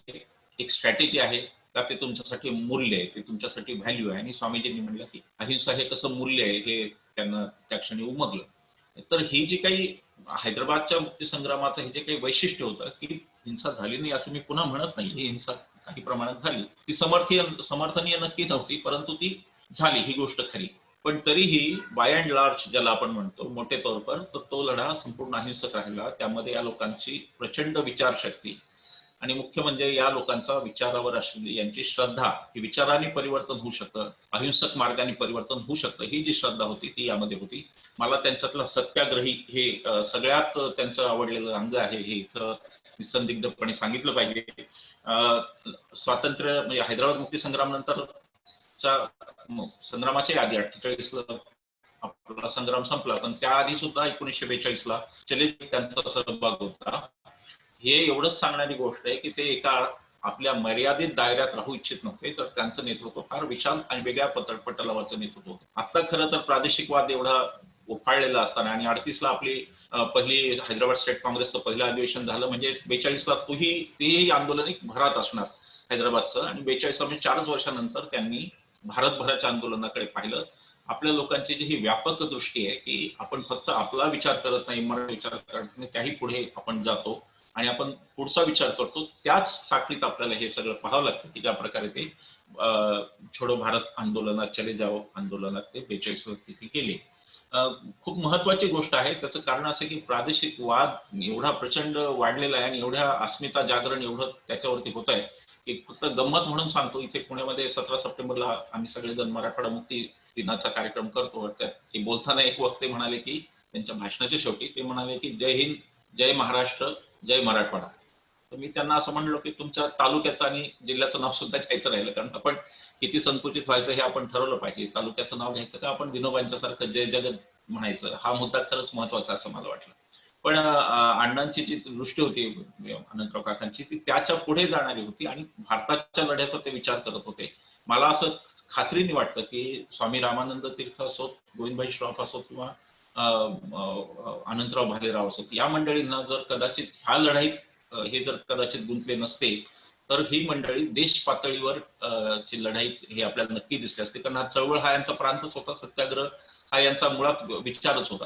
एक स्ट्रॅटेजी आहे का ते तुमच्यासाठी मूल्य आहे, ते तुमच्यासाठी व्हॅल्यू आहे. आणि स्वामीजींनी म्हणलं की अहिंसा हे कसं मूल्य आहे हे त्यांना त्या क्षणी उमगलं. तर ही जी काही हैदराबादच्या मुक्ती संग्रामाचं हे जे काही वैशिष्ट्य होतं की हिंसा झाली नाही असं मी पुन्हा म्हणत नाही, ही हिंसा काही प्रमाणात झाली, ती समर्थनीय नक्की नव्हती, परंतु ती झाली, ही गोष्ट खरी. पण तरीही बाय अँड लार्ज ज्याला आपण म्हणतो मोठे तौर पर, तर तो लढा संपूर्ण अहिंसक राहिला. त्यामध्ये या लोकांची प्रचंड विचारशक्ती आणि मुख्य म्हणजे या लोकांचा विचारावर असलेली यांची श्रद्धा, की विचाराने परिवर्तन होऊ शकतं, अहिंसक मार्गाने परिवर्तन होऊ शकतं, ही जी श्रद्धा होती ती यामध्ये होती. मला त्यांच्यातला सत्याग्रही हे सगळ्यात त्यांचं आवडलेलं अंग आहे हे इथं निसंदिग्धपणे सांगितलं पाहिजे. स्वातंत्र्य म्हणजे हैदराबाद मुक्ती संग्राम नंतरच्या संग्रामाच्या आधी 48ला आपला संग्राम संपला, पण त्याआधी सुद्धा 1942ला त्यांचा सहभाग होता. हे एवढंच सांगणारी गोष्ट आहे की ते एका आपल्या मर्यादित दायऱ्यात राहू इच्छित नव्हते, तर त्यांचं नेतृत्व फार विशाल आणि वेगळ्या पटलावरचं नेतृत्व होतं. आता खरं तर प्रादेशिकवाद एवढा उफाळलेला असताना आणि 38ला आपली पहिली हैदराबाद स्टेट काँग्रेसचं पहिलं अधिवेशन झालं, म्हणजे 42ला तेही आंदोलन एक भरात असणार हैदराबादचं, आणि 42ला म्हणजे 4 वर्षानंतर त्यांनी भारतभराच्या आंदोलनाकडे पाहिलं. आपल्या लोकांची जी ही व्यापक दृष्टी आहे की आपण फक्त आपला विचार करत नाही, मला विचार करत नाही, त्याही पुढे आपण जातो आणि आपण पुढचा विचार करतो, त्याच साखळीत आपल्याला हे सगळं पाहावं लागतं की ज्या प्रकारे ते छोडो भारत आंदोलनात चले जाओ आंदोलनात ते 42 केले. खूप महत्वाची गोष्ट आहे. त्याचं कारण असं की प्रादेशिक वाद एवढा प्रचंड वाढलेला आहे आणि एवढ्या अस्मिता जागरण एवढं त्याच्यावरती होत आहे की फक्त गंमत म्हणून सांगतो, इथे पुण्यामध्ये 17 सप्टेंबरला आम्ही सगळेजण मराठवाडा मुक्ती दिनाचा कार्यक्रम करतो. त्यात बोलताना एक वक्ते म्हणाले की त्यांच्या भाषणाच्या शेवटी ते म्हणाले की जय हिंद, जय महाराष्ट्र, जय मराठवाडा. तर मी त्यांना असं म्हणलो की तुमच्या तालुक्याचं आणि जिल्ह्याचं नाव सुद्धा घ्यायचं राहिलं, कारण आपण किती संकुचित व्हायचं हे आपण ठरवलं पाहिजे. तालुक्याचं नाव घ्यायचं का आपण विनोबांच्या सारखं जय जगत म्हणायचं, हा मुद्दा खरंच महत्वाचा असं मला वाटलं. पण अण्णांची जी दृष्टी होती अनंतराव काकांची, ती त्याच्या पुढे जाणारी होती आणि भारताच्या लढ्याचा ते विचार करत होते. मला असं खात्रीने वाटतं की स्वामी रामानंद तीर्थ असोत, गोविंदभाई श्रॉफ असोत किंवा अनंतराव भालेराव असोत, या मंडळींना जर कदाचित ह्या लढाईत हे जर कदाचित गुंतले नसते तर ही मंडळी देश पातळीवर ची लढाई हे आपल्याला नक्की दिसली असते, कारण हा चळवळ हा यांचा प्रांतच होता, सत्याग्रह हा यांचा मुळात विचारच होता.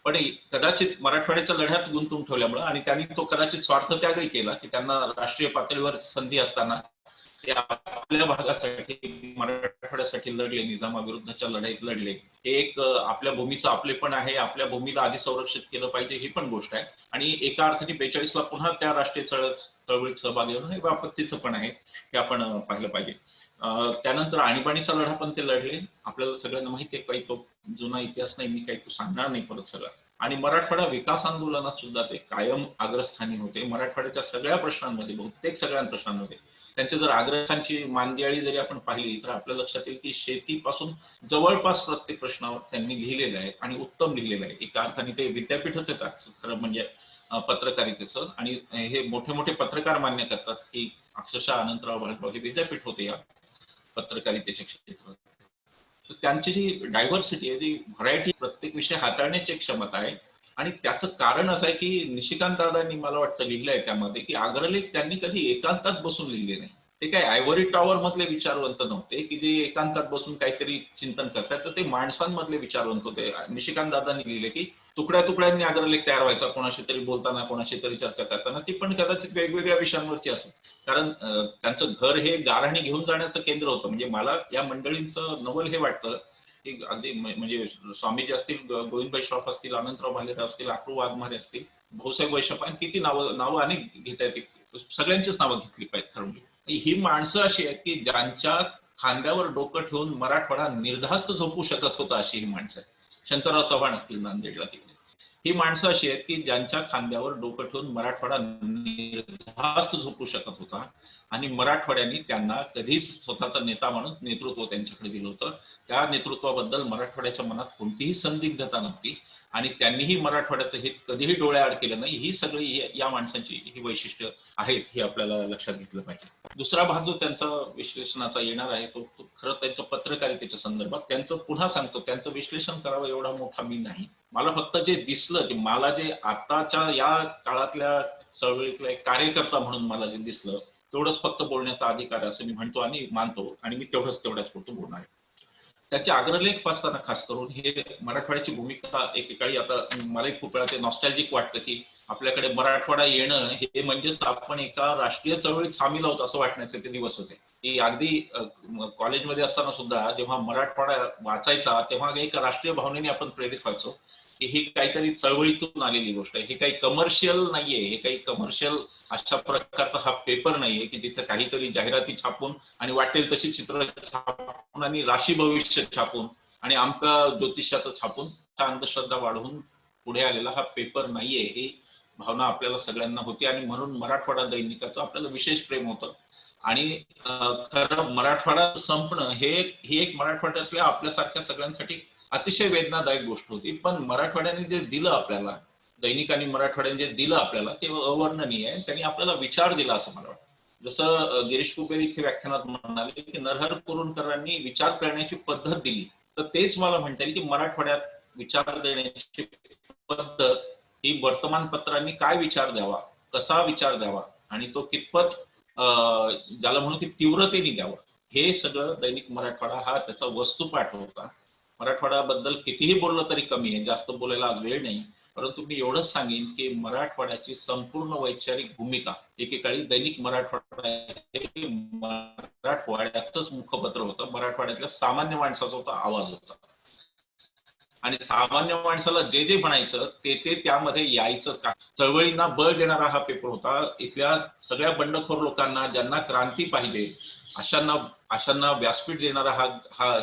पण कदाचित मराठवाड्याच्या लढ्यात गुंतवून ठेवल्यामुळे आणि त्यांनी तो कदाचित स्वार्थ त्यागही केला की त्यांना राष्ट्रीय पातळीवर संधी असताना ते आपल्या भागासाठी मराठवाड्यासाठी लढले, निजामाविरुद्धच्या लढाईत लढले. हे एक आपल्या भूमीचं आपलेपण आहे, आपल्या भूमीला आधी संरक्षित केलं पाहिजे ही पण गोष्ट आहे. आणि एका अर्थाने 42ला पुन्हा त्या राष्ट्रीय चळवळीत सहभागी होणं हे आपत्तीचं पण आहे, हे आपण पाहिलं पाहिजे. त्यानंतर आणीबाणीचा लढा पण ते लढले. आपल्याला सगळ्यांना माहिती आहे, काही तो जुना इतिहास नाही, मी काही तो सांगणार नाही परत सगळं. आणि मराठवाडा विकास आंदोलनात सुद्धा ते कायम अग्रस्थानी होते. मराठवाड्याच्या सगळ्या प्रश्नांमध्ये, बहुतेक सगळ्या प्रश्नांमध्ये त्यांच्या जर आग्रहांची मानदियाळी जरी आपण पाहिली तर आपल्या लक्षात येईल की शेतीपासून जवळपास प्रत्येक प्रश्नावर त्यांनी लिहिलेलं आहे आणि उत्तम लिहिलेलं आहे. एका अर्थाने ते विद्यापीठच येतात खरं म्हणजे पत्रकारितेचं, आणि हे मोठे मोठे पत्रकार मान्य करतात की अक्षरशः अनंतराव भालेराव हे विद्यापीठ होते या पत्रकारितेच्या क्षेत्रात. तर त्यांची जी डायव्हर्सिटी आहे, जी व्हरायटी, प्रत्येक विषय हाताळण्याची क्षमता आहे. आणि त्याचं कारण असं आहे की निशिकांत दादांनी मला वाटतं लिहिलंय त्यामध्ये की आग्रलेख त्यांनी कधी एकांतात बसून लिहिले नाही. ते काय आयव्हरी टॉवर मधले विचारवंत नव्हते की जे एकांतात बसून काहीतरी चिंतन करतात, तर ते माणसांमधले विचारवंत होते. निशिकांत दादांनी लिहिले की तुकड्या तुकड्यांनी आग्रलेख तयार व्हायचा, कोणाशी तरी बोलताना, कोणाशी तरी चर्चा करताना, ती पण कदाचित वेगवेगळ्या विषयांवरची असेल. कारण त्यांचं घर हे गाऱ्हाणी घेऊन जाण्याचं केंद्र होतं. म्हणजे मला या मंडळींचं नवल हे वाटतं की अगदी म्हणजे स्वामीजी असतील, गोविंदभाई श्रॉफ असतील, अनंतराव भालेराव असतील, अक्रू वाघमारे असतील, भाऊसाहेब वैशंपायन, किती नावं अनेक घेता येतील, सगळ्यांचीच नावं घेतली पाहिजे ठरवली. ही माणसं अशी आहेत की ज्यांच्या खांद्यावर डोकं ठेवून मराठवाडा निर्धास्त झोपू शकत होता, अशी ही माणसं आहेत. शंकरराव चव्हाण असतील नांदेडला, तिकडे ही माणसं अशी आहेत की ज्यांच्या खांद्यावर डोकं ठेवून मराठवाडा निर्धास्त झोपू शकत होता आणि मराठवाड्याने त्यांना कधीच स्वतःचा नेता म्हणून नेतृत्व त्यांच्याकडे दिलं होतं. त्या नेतृत्वाबद्दल मराठवाड्याच्या मनात कोणतीही संदिग्धता नव्हती आणि त्यांनीही मराठवाड्याचं हित कधीही डोळ्याआड केलं नाही. ही सगळी या माणसांची ही वैशिष्ट्य आहेत, हे आपल्याला लक्षात घेतलं पाहिजे. दुसरा भाग जो त्यांचा विश्लेषणाचा येणार आहे तो खरं त्यांचं पत्रकारितेच्या संदर्भात. त्यांचं पुन्हा सांगतो, त्यांचं विश्लेषण करावं एवढा मोठा मी नाही. मला फक्त जे दिसलं, की मला जे आताच्या या काळातल्या चळवळीतला एक कार्यकर्ता म्हणून मला जे दिसलं तेवढंच फक्त बोलण्याचा अधिकार असं मी म्हणतो आणि मानतो, आणि मी तेवढ्याच पुरतो बोलणार आहे. त्याचे आग्रलेख वाचताना खास करून हे मराठवाड्याची भूमिका एकेकाळी, आता मलाही खूप वेळा ते नॉस्टॅल्जिक वाटतं की आपल्याकडे मराठवाडा येणं हे म्हणजेच आपण एका राष्ट्रीय चळवळीत सामील आहोत असं वाटण्याचे ते दिवस होते. की अगदी कॉलेजमध्ये असताना सुद्धा जेव्हा मराठवाडा वाचायचा तेव्हा एक राष्ट्रीय भावनेने आपण प्रेरित व्हायचो की ही काहीतरी चळवळीतून आलेली गोष्ट आहे, हे काही कमर्शियल नाहीये, हे काही कमर्शियल अशा प्रकारचा हा पेपर नाहीये की जिथे काहीतरी जाहिराती छापून आणि वाटेल तशी चित्र छापून आणि राशी भविष्य छापून आणि आमका ज्योतिषाचं छापून अंधश्रद्धा वाढवून पुढे आलेला हा पेपर नाहीये. हे भावना आपल्याला सगळ्यांना होती आणि म्हणून मराठवाडा दैनिकाचं आपल्याला विशेष प्रेम होतं. आणि खरं मराठवाडा संपणं ही एक मराठवाड्यातल्या आपल्यासारख्या सगळ्यांसाठी अतिशय वेदनादायक गोष्ट होती. पण मराठवाड्याने जे दिलं आपल्याला, दैनिकांनी मराठवाड्याने जे दिलं आपल्याला ते अवर्णनीय आहे. त्यांनी आपल्याला विचार दिला असं मला वाटतं. जसं गिरीश कुबेर इथे व्याख्यानात म्हणाले की नरहर कुरुंदकरांनी विचार करण्याची पद्धत दिली, तर तेच मला म्हणता येईल की मराठवाड्यात विचार देण्याची पद्धत ही वर्तमानपत्रांनी काय विचार द्यावा, कसा विचार द्यावा आणि तो कितपत ज्याला म्हणू की तीव्रतेने द्यावा, हे सगळं दैनिक मराठवाडा हा त्याचा वस्तुपाठ होता. मराठवाड्याबद्दल कितीही बोललं तरी कमी आहे, जास्त बोलायला आज वेळ नाही. परंतु मी एवढंच सांगेन की मराठवाड्याची संपूर्ण वैचारिक भूमिका एकेकाळी दैनिक मराठवाडा हे मराठवाड्याचंच मुखपत्र होतं, मराठवाड्यातल्या सामान्य माणसाचा होता, आवाज होता. आणि सामान्य माणसाला जे जे म्हणायचं ते त्यामध्ये यायचंच का. चळवळींना बळ देणारा हा पेपर होता. इथल्या सगळ्या बंडखोर लोकांना, ज्यांना क्रांती पाहिजे, अशांना व्यासपीठ देणारा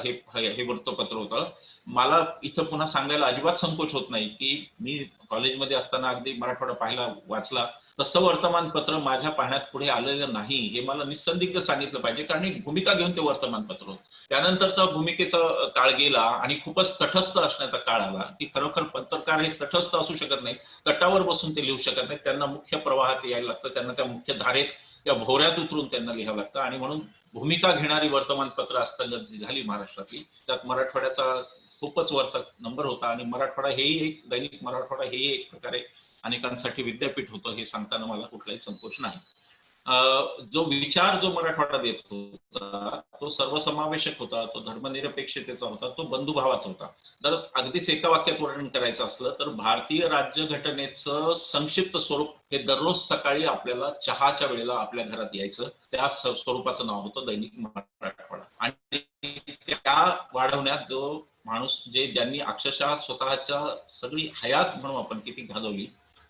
हे वृत्तपत्र होतं. मला इथं पुन्हा सांगायला अजिबात संकोच होत नाही की मी कॉलेजमध्ये असताना अगदी मराठवाडा पाहिला, वाचला, तसं वर्तमानपत्र माझ्या पाहण्यात पुढे आलेलं नाही हे मला निसंदिग्ध सांगितलं पाहिजे, कारण एक भूमिका घेऊन ते वर्तमानपत्र होतं. त्यानंतरचा भूमिकेचा काळ गेला आणि खूपच तटस्थ असण्याचा काळ आला की खरोखर पत्रकार हे तटस्थ असू शकत नाही, तटावर बसून ते लिहू शकत नाही, त्यांना मुख्य प्रवाहात यायला लागतं, त्यांना त्या मुख्य धारेत, त्या भोवऱ्यात उतरून त्यांना लिहावं लागतं. आणि म्हणून भूमिका घेणारी वर्तमानपत्र असताना झाली महाराष्ट्रातली, त्यात मराठवाड्याचा खूपच वरचा नंबर होता. आणि मराठवाडा हेही एक, दैनिक मराठवाडा हेही एक प्रकारे अनेकांसाठी विद्यापीठ होतं, हे सांगताना मला कुठलाही संकोच नाही. जो विचार जो मराठवाडा देत होता तो सर्वसमावेशक होता, तो धर्मनिरपेक्षतेचा होता, तो बंधुभावाचा होता. जर अगदीच एका वाक्यात वर्णन करायचं असलं तर भारतीय राज्यघटनेचं संक्षिप्त स्वरूप हे दररोज सकाळी आपल्याला चहाच्या वेळेला आपल्या घरात यायचं, त्या स्वरूपाचं नाव होतं दैनिक मराठवाडा. आणि त्या वाढवण्यात जो माणूस ज्यांनी अक्षरशः स्वतःच्या सगळी हयात म्हणून आपण किती घालवली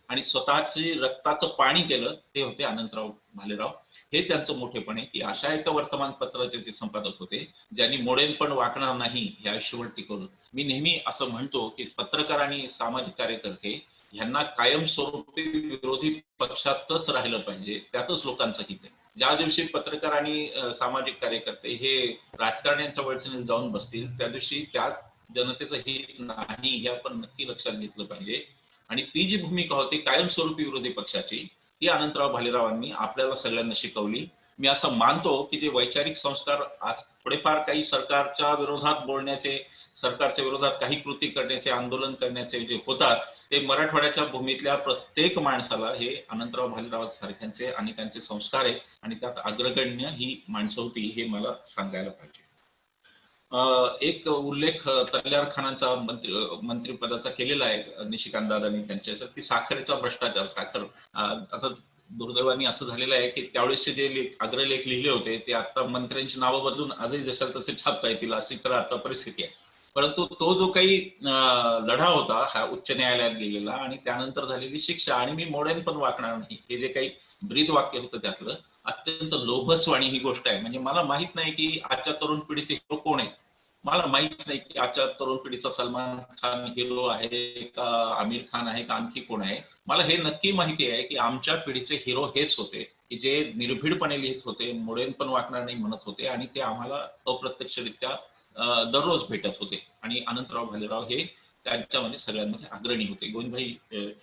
आणि स्वतःची रक्ताचं पाणी केलं, ते होते अनंतराव भालेराव. हे त्यांचं मोठेपण आहे की अशा एका वर्तमानपत्राचे ते संपादक होते ज्यांनी मोडेल पण वाकणार नाही हे आयुष्यभर टिकवलं. मी नेहमी असं म्हणतो की पत्रकार आणि सामाजिक कार्यकर्ते यांना कायमस्वरूपी विरोधी पक्षातच राहिलं पाहिजे, त्यातच लोकांचं हित आहे. ज्या दिवशी पत्रकार आणि सामाजिक कार्यकर्ते हे राजकारण्यांच्या वळचणीत जाऊन बसतील त्या दिवशी त्यात जनतेचं हित नाही हे आपण नक्की लक्षात घेतलं पाहिजे. आणि ती जी भूमिका होती कायमस्वरूपी विरोधी पक्षाची, ती अनंतराव भालेरावांनी आपल्याला सगळ्यांना शिकवली. मी असं मानतो की जे वैचारिक संस्कार आज थोडेफार काही सरकारच्या विरोधात बोलण्याचे, सरकारच्या विरोधात काही कृती करण्याचे, आंदोलन करण्याचे जे होतात, ते मराठवाड्याच्या भूमीतल्या प्रत्येक माणसाला हे अनंतराव भालेराव सारख्यांचे अनेकांचे संस्कार आहे आणि त्यात अग्रगण्य ही माणसं होती हे मला सांगायला पाहिजे. एक उल्लेख तल्यार खानाचा मंत्रिपदाचा केलेला आहे निशिकांत दादांनी त्यांच्या की साखरेचा भ्रष्टाचार. साखर आता दुर्दैवाने असं झालेलं आहे की त्यावेळेसचे जे अग्रलेख लिहिले होते ते आता मंत्र्यांची नावं बदलून आजही जशा तसे छापता येतील अशी खरं आता परिस्थिती आहे. परंतु तो जो काही लढा होता हा उच्च न्यायालयात गेलेला आणि त्यानंतर झालेली शिक्षा, आणि मी मोडेन पण वाकणार नाही हे जे काही ब्रीद वाक्य होतं त्यातलं अत्यंत लोभसवाणी ही गोष्ट आहे. म्हणजे मला माहित नाही की आजच्या तरुण पिढीचे हिरो कोण आहेत, मला माहित नाही की आजच्या तरुण पिढीचा सलमान खान हिरो आहे का, आमिर खान आहे का, आणखी कोण आहे. मला हे नक्की माहिती आहे की आमच्या पिढीचे हिरो हेच होते की जे निर्भीडपणे लिहित होते, मोडेन पण वाकणार नाही म्हणत होते आणि ते आम्हाला अप्रत्यक्षरित्या दररोज भेटत होते. आणि अनंतराव भालेराव हे त्यांच्यामध्ये सगळ्यांमध्ये अग्रणी होते. गोविंदभाई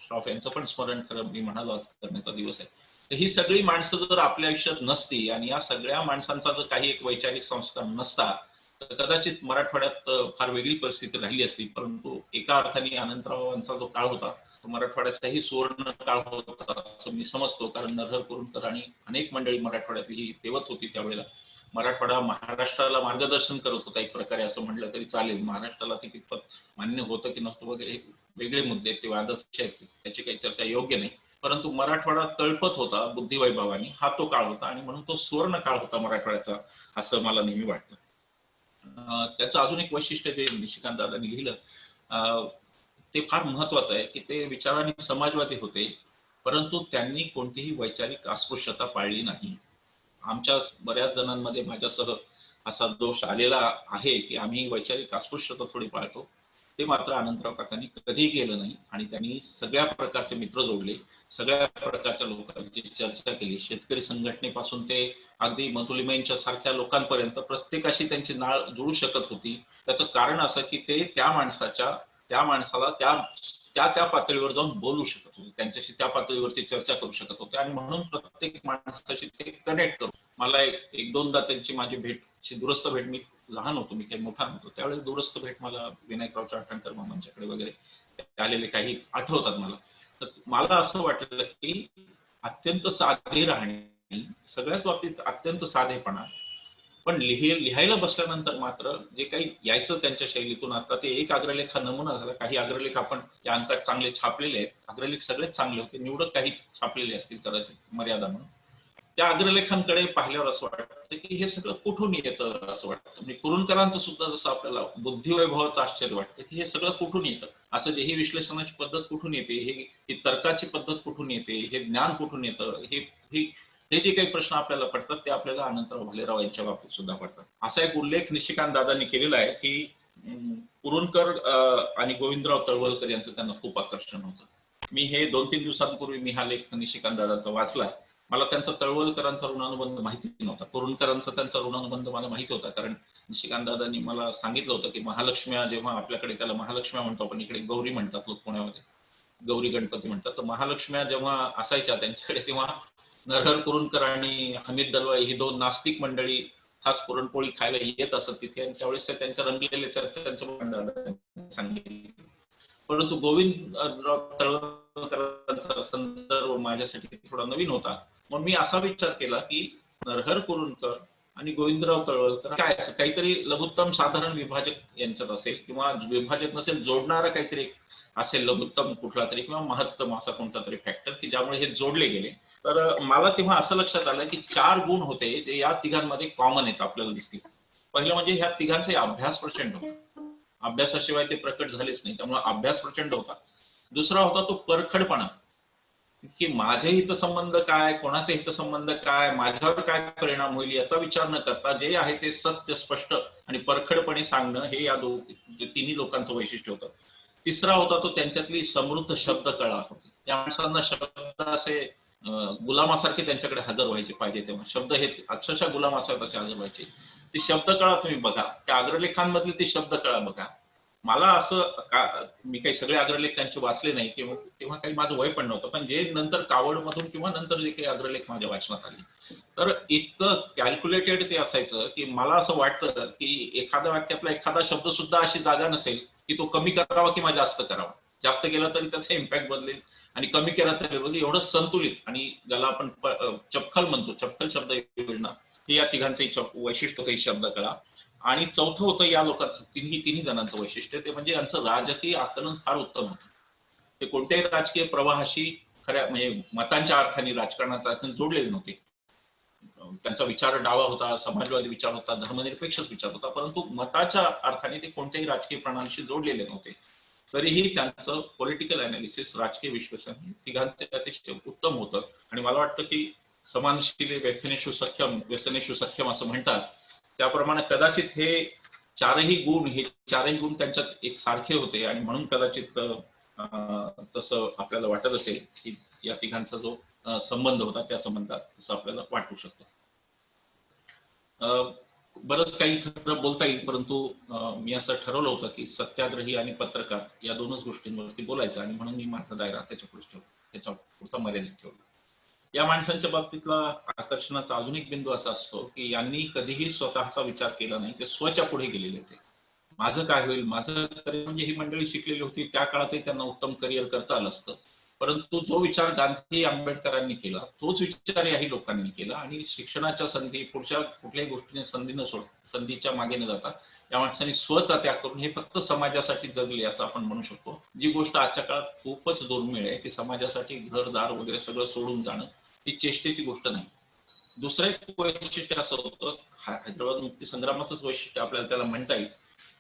श्रॉफ यांचं पण स्मरण खरं मी म्हणालो आज करण्याचा दिवस आहे. तर ही सगळी माणसं जर आपल्या आयुष्यात नसती आणि या सगळ्या माणसांचा जर काही एक वैचारिक संस्कार नसता तर कदाचित मराठवाड्यात फार वेगळी परिस्थिती राहिली असती. परंतु एका अर्थाने अनंतरावांचा जो काळ होता तो मराठवाड्याचाही सुवर्ण काळ होता असं मी समजतो, कारण नरहर कुरुंदकर आणि अनेक मंडळी मराठवाड्यातली ही तेवत होती त्यावेळेला. मराठवाडा महाराष्ट्राला मार्गदर्शन करत होता एक प्रकारे असं म्हटलं तरी चालेल. महाराष्ट्राला ते कितपत मान्य होतं की नव्हतं वगैरे वेगळे मुद्दे, ते वादच आहेत, त्याची काही चर्चा योग्य नाही. परंतु मराठवाडा तळपत होता बुद्धिवैभवानी, हा तो काळ होता आणि म्हणून तो सुवर्ण काळ होता मराठवाड्याचा असं मला नेहमी वाटतं. त्याचं अजून एक वैशिष्ट्य जे निशिकांत दादांनी लिहिलं ते फार महत्वाचं आहे की ते विचाराने समाजवादी होते, परंतु त्यांनी कोणतीही वैचारिक अस्पृश्यता पाळली नाही. आमच्या बऱ्याच जणांमध्ये माझ्यासह असा दोष आलेला आहे की आम्ही वैचारिक अस्पृश्यता थोडी पाळतो. ते मात्र अनंतराव काकांनी कधीही केलं नाही. आणि त्यांनी सगळ्या प्रकारचे मित्र जोडले, सगळ्या प्रकारच्या लोकांची चर्चा केली. शेतकरी संघटनेपासून ते अगदी मधुलिमाईंच्या सारख्या लोकांपर्यंत प्रत्येकाशी त्यांची नाळ जुळू शकत होती. त्याचं कारण असं की ते त्या माणसाला त्या पातळीवर जाऊन बोलू शकत होते, त्यांच्याशी त्या पातळीवरती चर्चा करू शकत होते. आणि म्हणून प्रत्येक माणसाशी ते कनेक्ट करू. मला एक दोनदा त्यांची माझी दुरस्त भेट, मी लहान होतो, मी काही मोठा नव्हतो त्यावेळेस, दुरस्त भेट मला विनायकराव चाटणकर मामांच्याकडे वगैरे आलेले काही आठवतात मला. तर मला असं वाटलं की अत्यंत साधे राहणे, सगळ्याच बाबतीत अत्यंत साधेपणा, पण लिहायला बसल्यानंतर मात्र जे काही यायचं त्यांच्या शैलीतून, आता ते एक अग्रलेख हा नमुना झाला. काही अग्रलेख आपण या अंकात चांगले छापलेले आहेत, अग्रलेख सगळेच चांगले होते, निवडक काही छापलेले असतील कदाचित मर्यादा म्हणून. त्या अग्रलेखांकडे पाहिल्यावर असं वाटतं की हे सगळं कुठून येतं असं वाटतं. म्हणजे कुरूंकरांचं सुद्धा जसं आपल्याला बुद्धिवैभवाचं आश्चर्य वाटतं की हे सगळं कुठून येतं, असं जे ही विश्लेषणाची पद्धत कुठून येते, ही तर्काची पद्धत कुठून येते, हे ज्ञान कुठून येतं, हे जे काही प्रश्न आपल्याला पडतात ते आपल्याला अनंतराव भालेराव यांच्या बाबतीत सुद्धा पडतात. असा एक उल्लेख निशिकांत दादांनी केलेला आहे की कुरूंकर आणि गोविंदराव तळवलकर यांचं त्यांना खूप आकर्षण होतं. मी हे 2-3 दिवसांपूर्वी मी हा लेख निशिकांत दादांचा वाचला. मला त्यांचा तळवलकरांचा ऋणानुबंध माहिती नव्हता, कुरूंकरांचा त्यांचा ऋणानुबंध मला माहिती होता, कारण निशिकांत दादांनी मला सांगितलं होतं की महालक्ष्म्या, जेव्हा आपल्याकडे त्याला महालक्ष्म्या म्हणतो आपण, इकडे गौरी म्हणतात लोक पुण्यामध्ये, गौरी गणपती म्हणतात, तर महालक्ष्म्या जेव्हा असायच्या त्यांच्याकडे, तेव्हा नरहर कुरूंकर आणि हमीद दलवाई ही दोन नास्तिक मंडळी खास पुरणपोळी खायला येत असत तिथे, आणि त्यावेळेस ते त्यांच्या रंगलेल्या चर्चा सांगितली. परंतु गोविंदराव तळवलकरांचा संदर्भ माझ्यासाठी थोडा नवीन होता. मग मी असा विचार केला की नरहर कुरूंकर आणि गोविंदराव तळवलकर काय असं काहीतरी लघुत्तम साधारण विभाजक यांच्यात असेल, किंवा विभाजक नसेल जोडणारा काहीतरी असेल लघुत्तम कुठला तरी, किंवा महत्तम असा कोणता तरी फॅक्टर की ज्यामुळे हे जोडले गेले. तर मला तेव्हा असं लक्षात आलं की 4 गुण होते जे या तिघांमध्ये कॉमन आहेत आपल्याला दिसतील. पहिलं म्हणजे ह्या तिघांचे अभ्यास प्रचंड होता, अभ्यासाशिवाय ते प्रकट झालेच नाही, त्यामुळे अभ्यास प्रचंड होता. दुसरा होता तो परखडपणा, की माझे हितसंबंध काय, कोणाचे हितसंबंध काय, माझ्यावर काय परिणाम होईल याचा विचार न करता जे आहे ते सत्य, स्पष्ट आणि परखडपणे सांगणं, हे या तिन्ही लोकांचं वैशिष्ट्य होतं. तिसरा होता तो त्यांच्यातली समृद्ध शब्दकळा होती. त्या माणसांना शब्द असे गुलामासारखे त्यांच्याकडे हजर व्हायचे पाहिजे, तेव्हा शब्द हे अक्षरशः गुलामासारखे असे हजर व्हायचे. ती शब्दकळा तुम्ही बघा, त्या अग्रलेखांमधली ती शब्दकळा बघा. मला असं मी काही सगळे अग्रलेख त्यांचे वाचले नाही, किंवा तेव्हा काही माझं वय पण नव्हतं, पण जे नंतर कावड मधून किंवा नंतर जे काही अग्रलेख माझ्या वाचनात आले, तर इतकं कॅल्क्युलेटेड ते असायचं की मला असं वाटतं की एखाद्या वाक्यातला एखादा शब्द सुद्धा अशी जागा नसेल की तो कमी करावा किंवा जास्त करावा. जास्त केला तरी त्याचा इम्पॅक्ट बदलेल आणि कमी केला तरी बदलेल, एवढं संतुलित, आणि ज्याला आपण चपखल म्हणतो, चपखल शब्द योजना, ही या तिघांचे वैशिष्ट्य होतं, ही शब्दकळा. आणि चौथं होतं या लोकांचं, तिन्ही जणांचं वैशिष्ट्य, ते म्हणजे यांचं राजकीय आकलन फार उत्तम होतं. ते कोणत्याही राजकीय प्रवाहाशी खऱ्या म्हणजे मतांच्या अर्थाने, राजकारणाच्या अर्थाने जोडलेले नव्हते. त्यांचा विचार डावा होता, समाजवादी विचार होता, धर्मनिरपेक्षच विचार होता, परंतु मताच्या अर्थाने ते कोणत्याही राजकीय प्रणालीशी जोडलेले नव्हते. तरीही त्यांचं पॉलिटिकल अनालिसिस, राजकीय विश्लेषण तिघांचे अतिशय उत्तम होतं. आणि मला वाटतं की समानशील व्यसनेषु सख्यम असं म्हणतात, त्याप्रमाणे कदाचित हे चारही गुण त्यांच्यात एक सारखे होते, आणि म्हणून कदाचित तसं आपल्याला वाटत असेल की या तिघांचा जो संबंध होता त्या संबंधात तसं आपल्याला वाटू शकतो. बरंच काही खरं बोलता येईल, परंतु मी असं ठरवलं होतं की सत्याग्रही आणि पत्रकार या दोनच गोष्टींवरती बोलायचं, आणि म्हणून मी माझा दायरा त्याच्या पुढचा मर्यादित ठेवला. या माणसांच्या बाबतीतला आकर्षणाचा अजून एक बिंदू असा असतो की यांनी कधीही स्वतःचा विचार केला नाही, ते स्वच्या पुढे गेलेले होते. माझं काय होईल, माझं करिअर, म्हणजे ही मंडळी शिकलेली होती, त्या काळातही त्यांना उत्तम करिअर करता आलं असतं, परंतु जो विचार गांधी आंबेडकरांनी केला तोच विचार याही लोकांनी केला. आणि शिक्षणाच्या संधी, पुढच्या कुठल्याही गोष्टीने संधीच्या मागे न जाता या माणसांनी स्वचा त्याग करून हे फक्त समाजासाठी जगले असं आपण म्हणू शकतो. जी गोष्ट आजच्या काळात खूपच दुर्मिळ आहे की समाजासाठी घरदार वगैरे सगळं सोडून जाणं ही चेष्टेची गोष्ट नाही. दुसरं एक वैशिष्ट्य असं होतं, हैदराबाद मुक्ती संग्रामाचंच वैशिष्ट्य आपल्याला त्याला म्हणता येईल,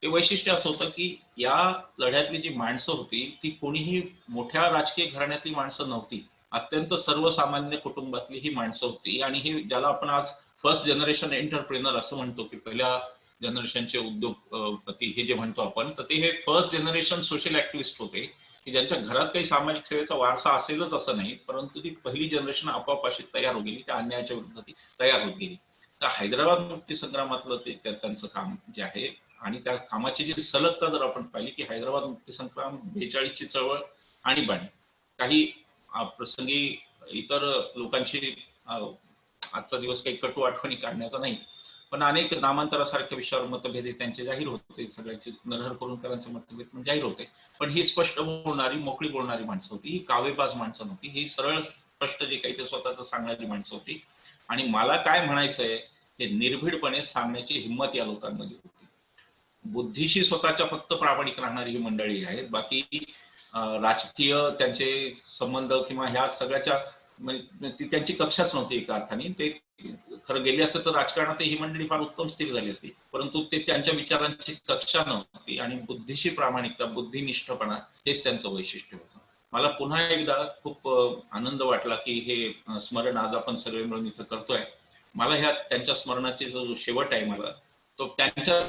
ते वैशिष्ट्य असं होतं की या लढ्यातली जी माणसं होती ती कोणीही मोठ्या राजकीय घराण्यातली माणसं नव्हती, अत्यंत सर्वसामान्य कुटुंबातली ही माणसं होती. आणि ही ज्याला आपण आज फर्स्ट जनरेशन एंटरप्रेनर असं म्हणतो, की पहिल्या जनरेशनचे उद्योगपती हे जे म्हणतो आपण, तर ते हे फर्स्ट जनरेशन सोशल ऍक्टिव्हिस्ट होते की ज्यांच्या घरात काही सामाजिक सेवेचा वारसा असेलच असं नाही, परंतु ती पहिली जनरेशन आपोआप अशी तयार होत गेली, त्या अन्यायाच्या विरुद्ध ती तयार होत गेली. तर हैदराबाद मुक्ती संग्रामातलं ते त्यांचं काम जे आहे आणि त्या कामाची जी सलगता जर आपण पाहिली की हैदराबाद मुक्ती संग्राम, 42ची चळवळ, आणीबाणी, काही प्रसंगी इतर लोकांची आजचा दिवस काही कटू आठवणी काढण्याचा नाही, पण अनेक नामांतरासारख्या विषयावर मतभेद त्यांचे जाहीर होते, सगळ्यांचे नरहर करूनकरांचे मतभेद पण जाहीर होते. पण ही स्पष्ट बोलणारी, मोकळी बोलणारी माणसं होती, ही कावेबाज माणसं नव्हती, ही सरळ स्पष्ट जे काही ते स्वतःच सांगणारी माणसं होती. आणि मला काय म्हणायचंय हे निर्भीडपणे सांगण्याची हिंमत या लोकांमध्ये होती. बुद्धीशी स्वतःच्या फक्त प्रामाणिक राहणारी ही मंडळी आहेत, बाकी राजकीय त्यांचे संबंध किंवा ह्या सगळ्याच्या ती त्यांची कक्षाच नव्हती एका अर्थाने. ते खरं गेले असतं तर राजकारणात ही मंडळी फार उत्तम स्थिर झाली असती, परंतु ते त्यांच्या विचारांची कक्षा नव्हती आणि बुद्धीशी प्रामाणिकता, बुद्धिनिष्ठपणा हेच त्यांचं वैशिष्ट्य होतं. मला पुन्हा एकदा खूप आनंद वाटला की हे स्मरण आज आपण सगळे मिळून इथं करतोय. मला ह्या त्यांच्या स्मरणाचे जो शेवट आहे मला तो त्यांच्या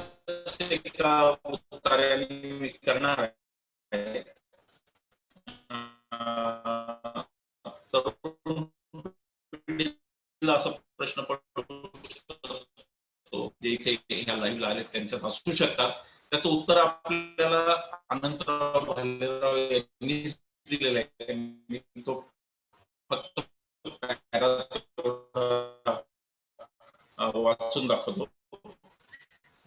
मी करणार आहे. असा प्रश्न पडतो जे इथे ह्या लाईव्हला आले त्यांच्यात असू शकतात, त्याचं उत्तर आपल्याला अनंतराव भालेराव यांनी दिलेलं आहे. मी तो फक्त वाचून दाखवतो.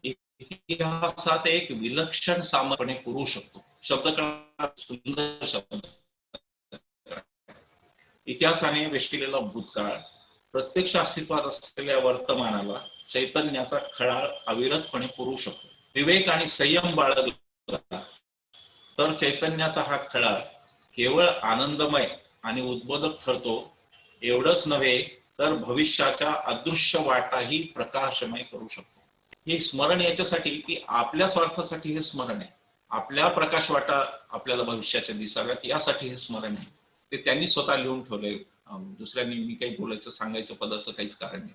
इतिहासात एक विलक्षण सामर्थ्यपणे पुरू शकतो. शब्दकळा सुंदर शब्द. इतिहासाने वेष्टिलेला भूतकाळ, प्रत्यक्ष अस्तित्वात असलेल्या वर्तमानाला चैतन्याचा खळाळ अविरतपणे पुरू शकतो. विवेक आणि संयम बाळगला तर चैतन्याचा हा खळाळ केवळ आनंदमय आणि उद्बोधक ठरतो. एवढंच नव्हे तर भविष्याच्या अदृश्य वाटाही प्रकाशमय करू शकतो. हे स्मरण याच्यासाठी की आपल्या स्वार्थासाठी हे स्मरण आहे, आपल्या प्रकाश वाटा आपल्याला भविष्याच्या दिसाव्यात यासाठी हे स्मरण आहे. ते त्यांनी स्वतः लिहून ठेवले. दुसऱ्यांनी मी काही बोलायचं सांगायचं पदाचं काहीच कारण नाही.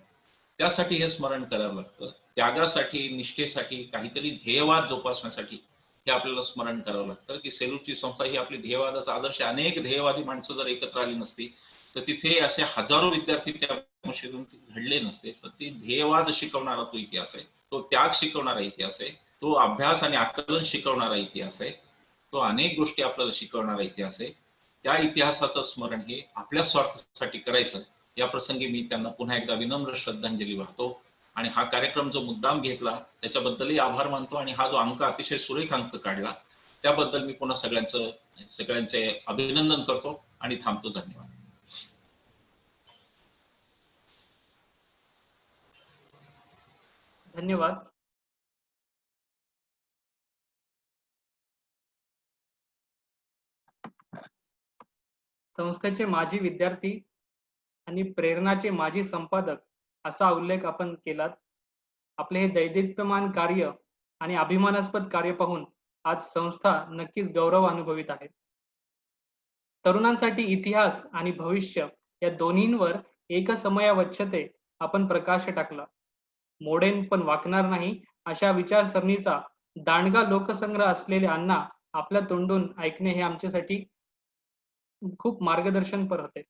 त्यासाठी हे स्मरण करावं लागतं. त्यागासाठी, निष्ठेसाठी, काहीतरी ध्येयवाद जोपासण्यासाठी हे आपल्याला स्मरण करावं लागतं की सेलूची संस्था ही आपली ध्येयवादाचा आदर्श. अनेक ध्येयवादी माणसं जर एकत्र आली नसती तर तिथे असे हजारो विद्यार्थी त्या मशीदून घडले नसते. तर ती ध्येयवाद शिकवणारा तो इतिहास आहे, तो त्याग शिकवणारा इतिहास आहे, तो अभ्यास आणि आकलन शिकवणारा इतिहास आहे, तो अनेक गोष्टी आपल्याला शिकवणारा इतिहास आहे. त्या इतिहासाचं स्मरण हे आपल्या स्वार्थासाठी करायचं. या प्रसंगी मी त्यांना पुन्हा एकदा विनम्र श्रद्धांजली वाहतो आणि हा कार्यक्रम जो मुद्दाम घेतला त्याच्याबद्दलही आभार मानतो आणि हा जो अंक अतिशय सुरेख अंक काढला त्याबद्दल मी पुन्हा सगळ्यांचे अभिनंदन करतो आणि थांबतो. धन्यवाद. धन्यवाद. संस्थेचे माजी विद्यार्थी आणि प्रेरणाचे माजी संपादक असा उल्लेख आपण केलात. आपले हे दैदिप्यमान कार्य आणि अभिमानास्पद कार्य पाहून आज संस्था नक्कीच गौरव अनुभवित आहे. तरुणांसाठी इतिहास आणि भविष्य या दोन्हींवर एकसमयावच्छते आपण प्रकाश टाकला. मोडेन पण वाकणार नाही अशा विचारसरणीचा दांडगा लोकसंग्रह असलेले अण्णा आपल्या तोंडून ऐकणे हे आमच्यासाठी खूप मार्गदर्शनपर होते.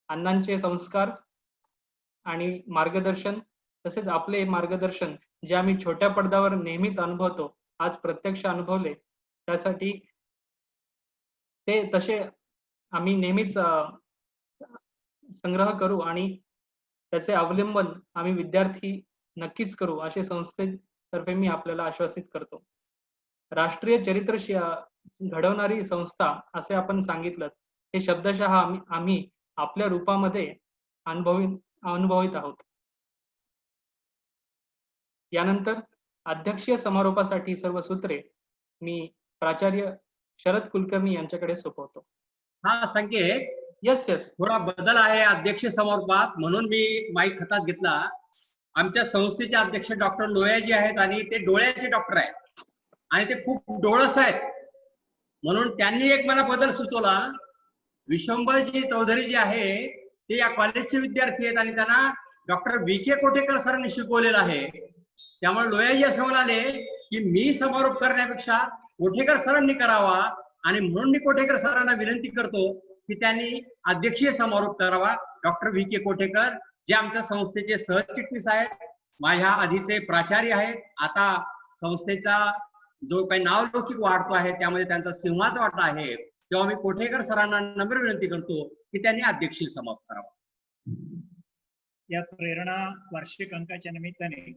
अण्णांचे संस्कार आणि मार्गदर्शन तसेच आपले मार्गदर्शन जे आम्ही छोट्या पडद्यावर नेहमीच अनुभवतो आज प्रत्यक्ष अनुभवले, त्यासाठी ते तसे आम्ही नेहमीच संग्रह करू आणि त्याचे अवलंबन आम्ही विद्यार्थी नक्कीच करू असे संस्थेतर्फे मी आपल्याला आश्वासित करतो. राष्ट्रीय चरित्र घडवणारी संस्था असे आपण सांगितलं, हे शब्दशः आम्ही आपल्या रूपामध्ये अनुभवित आहोत. यानंतर अध्यक्षीय समारोपासाठी सर्व सूत्रे मी प्राचार्य शरद कुलकर्णी यांच्याकडे सोपवतो. हा संकेत, यस थोडा बदल आहे अध्यक्ष समारोपात, म्हणून मी माईक हातात घेतला. आमच्या संस्थेचे अध्यक्ष डॉक्टर लोयाजी आहेत आणि ते डोळ्याचे डॉक्टर आहेत आणि ते खूप डोळस आहेत, म्हणून त्यांनी एक मला बदल सुचवला. विश्वंभरजी चौधरी जे आहे ते या कॉलेजचे विद्यार्थी आहेत आणि त्यांना डॉक्टर विखे कोटेकर सरांनी शिकवलेलं आहे. त्यामुळे लोयाजी असं म्हणाले की मी समारोप करण्यापेक्षा कोठेकर सरांनी करावा, आणि म्हणून मी कोठेकर सरांना विनंती करतो की त्यांनी अध्यक्षीय समारोप करावा. डॉक्टर व्ही के कोठेकर जे आमच्या संस्थेचे सहचिटणीस आहेत, माझ्या आधीचे प्राचार्य आहेत, आता संस्थेचा जो काही नावलौकिक वाढतो आहे त्यामध्ये त्यांचा सिंहाचा वाटा आहे, तेव्हा मी कोठेकर सरांना नम्र विनंती करतो की त्यांनी अध्यक्षीय समारोप करावा. या प्रेरणा वार्षिक अंकाच्या निमित्ताने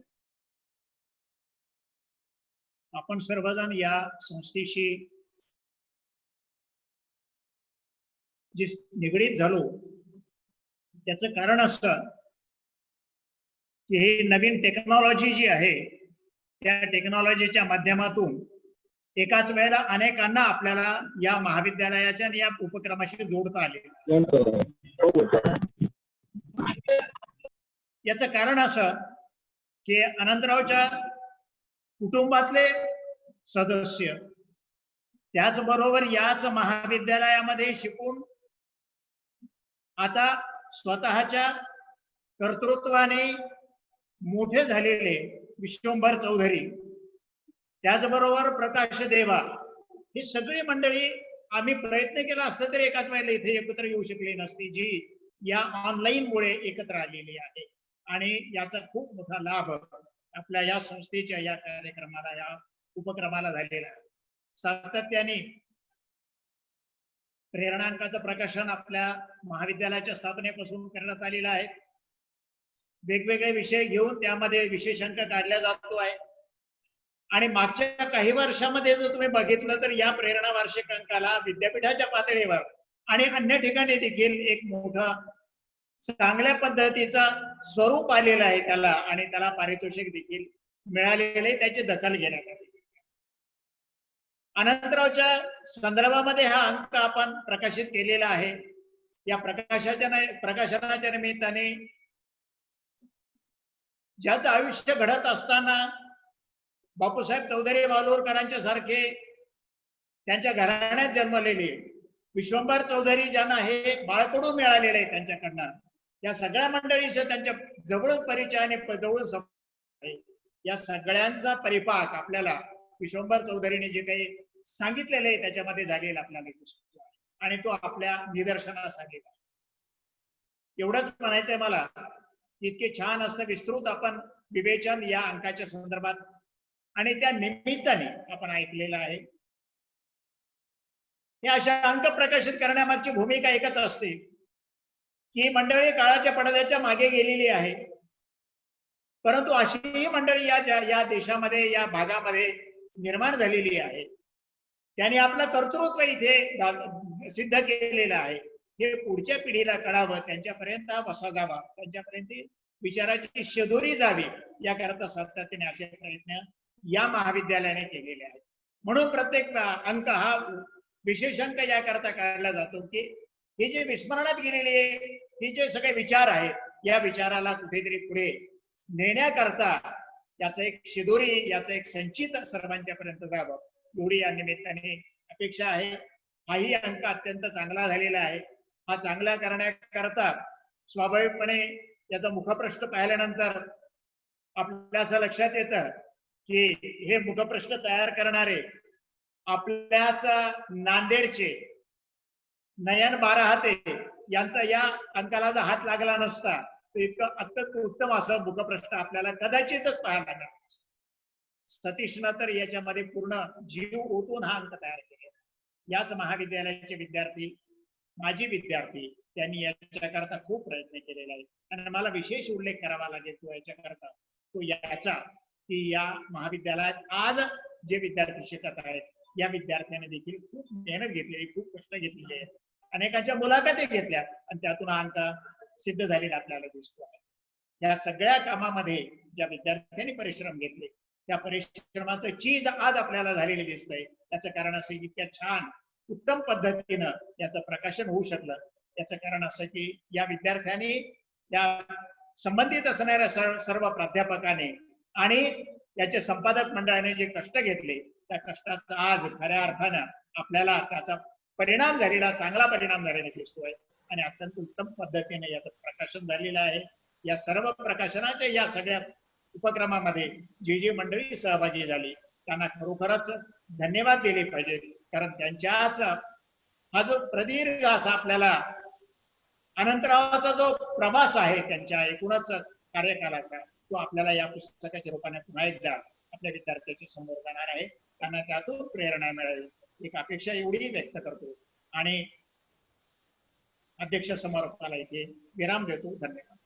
आपण सर्वजण या संस्थेशी जी निगडीत झालो त्याचं कारण असं की ही नवीन टेक्नॉलॉजी जी आहे त्या टेक्नॉलॉजीच्या माध्यमातून एकाच वेळेला अनेकांना आपल्याला या महाविद्यालयाच्या आणि या उपक्रमाशी जोडता आले. याचं कारण असं की अनंतरावच्या कुटुंबातले सदस्य त्याचबरोबर याच महाविद्यालयामध्ये शिकून आता स्वतःच्या कर्तृत्वाने मोठे झालेले विश्वंभर चौधरी, त्याचबरोबर प्रकाश देवा, ही सगळी मंडळी आम्ही प्रयत्न केला असता तरी एकाच वेळेला इथे एकत्र येऊ शकली नसती, जी या ऑनलाईन मुळे एकत्र आलेली आहे. आणि याचा खूप मोठा लाभ आपल्या या संस्थेच्या या कार्यक्रमाला, या उपक्रमाला झालेला आहे. सातत्याने प्रेरणांकाचं प्रकाशन आपल्या महाविद्यालयाच्या स्थापनेपासून करण्यात आलेलं आहे. वेगवेगळे विषय घेऊन त्यामध्ये विशेष अंक काढला जातो आहे. आणि मागच्या काही वर्षामध्ये जर तुम्ही बघितलं तर या प्रेरणा वार्षिक अंकाला विद्यापीठाच्या पातळीवर आणि अन्य ठिकाणी देखील एक मोठा चांगल्या पद्धतीचा स्वरूप आलेला आहे त्याला, आणि त्याला पारितोषिक देखील मिळालेले, त्याची दखल घेण्यात आली. अनंतरावच्या संदर्भामध्ये हा अंक आपण प्रकाशित केलेला आहे. या प्रकाशनाच्या निमित्ताने ज्याचं आयुष्य घडत असताना बापूसाहेब चौधरी वालोरकरांच्या सारखे त्यांच्या घराण्यात जन्मलेले विश्वंभर चौधरी ज्यांना हे बाळकडू मिळालेले आहे त्यांच्याकडनं, या सगळ्या मंडळीचे त्यांच्या जवळून परिचय आणि जवळून या सगळ्यांचा परिपाक आपल्याला विश्वंभर चौधरीने जे काही सांगितलेलं आहे त्याच्यामध्ये झालेला आपल्याला दिसतो, आणि तो आपल्या निदर्शनास आलेला. एवढंच म्हणायचंय मला, इतके छान असं विस्तृत आपण विवेचन या अंकाच्या संदर्भात आणि त्या निमित्ताने आपण ऐकलेलं आहे. हे अशा अंक प्रकाशित करण्यामागची भूमिका एकच असते की मंडळी काळाच्या पडद्याच्या मागे गेलेली आहे, परंतु अशीही मंडळी या देशामध्ये, या भागामध्ये निर्माण झालेली आहे. त्यांनी आपलं कर्तृत्व इथे सिद्ध केलेलं आहे. हे पुढच्या पिढीला कळावं, त्यांच्यापर्यंत वसा जावा, त्यांच्यापर्यंत विचाराची शिदोरी जावी, याकरता सातत्याने असे प्रयत्न या महाविद्यालयाने केलेले आहेत. म्हणून प्रत्येक अंक हा विशेष अंक याकरता काढला जातो की हे जे विस्मरणात गेलेले हे जे सगळे विचार आहेत, या विचाराला कुठेतरी पुढे नेण्याकरता याचं एक शिदोरी, याचं एक संचित सर्वांच्या पर्यंत जावं, एवढी या निमित्ताने अपेक्षा आहे. हाही अंक अत्यंत चांगला झालेला आहे. हा चांगला करण्याकरता स्वाभाविकपणे याचा मुखप्रश्न पाहिल्यानंतर आपल्या असं लक्षात येतं की हे मुखप्रश्न तयार करणारे आपल्याच नांदेडचे नयन बाराहाते यांचा या अंकाला जर हात लागला नसता तर इतकं अत्यंत उत्तम असं मुखप्रश्न आपल्याला कदाचितच पाहायला मिळालं. सतीशनं तर याच्यामध्ये पूर्ण जीव ओतून हा अंक तयार केला. याच महाविद्यालयाचे विद्यार्थी, माजी विद्यार्थी, त्यांनी याच्याकरता खूप प्रयत्न केलेला आहे. आणि मला विशेष उल्लेख करावा लागेल तो याच्याकरता, तो याचा की या महाविद्यालयात आज जे विद्यार्थी शिकत आहेत या विद्यार्थ्यांनी देखील खूप मेहनत घेतलेली, खूप कष्ट घेतलेले आहेत, अनेकांच्या मुलाखती घेतल्या आणि त्यातून हा अंक सिद्ध झालेला आपल्याला दिसतो आहे. या सगळ्या कामामध्ये ज्या विद्यार्थ्यांनी परिश्रम घेतले त्या परिश्रमाचं चीज आज आपल्याला झालेले दिसतंय. त्याचं कारण असं इतक्या छान उत्तम पद्धतीनं याचं प्रकाशन होऊ शकलं. याचं कारण असं की या विद्यार्थ्यांनी, या संबंधित असणाऱ्या सर्व प्राध्यापकाने आणि याचे संपादक मंडळाने जे कष्ट घेतले त्या कष्टाचा आज खऱ्या अर्थानं आपल्याला त्याचा परिणाम झालेला, चांगला परिणाम झालेला दिसतोय आणि अत्यंत उत्तम पद्धतीने याचं प्रकाशन झालेलं आहे. या सर्व प्रकाशनाच्या या सगळ्या उपक्रमामध्ये जी जी मंडळी सहभागी झाली त्यांना खरोखरच धन्यवाद दिले पाहिजे, कारण त्यांच्याच हा जो प्रदीर्घ असा आपल्याला अनंतरावाचा जो प्रवास आहे त्यांच्या एकूणच कार्यकालाचा, तो आपल्याला या पुस्तकाच्या रूपाने पुन्हा एकदा आपल्या विद्यार्थ्याच्या समोर जाणार आहे. त्यांना त्यातून प्रेरणा मिळेल एक अपेक्षा एवढी व्यक्त करतो आणि अध्यक्ष समारोपाला इथे विराम देतो. धन्यवाद.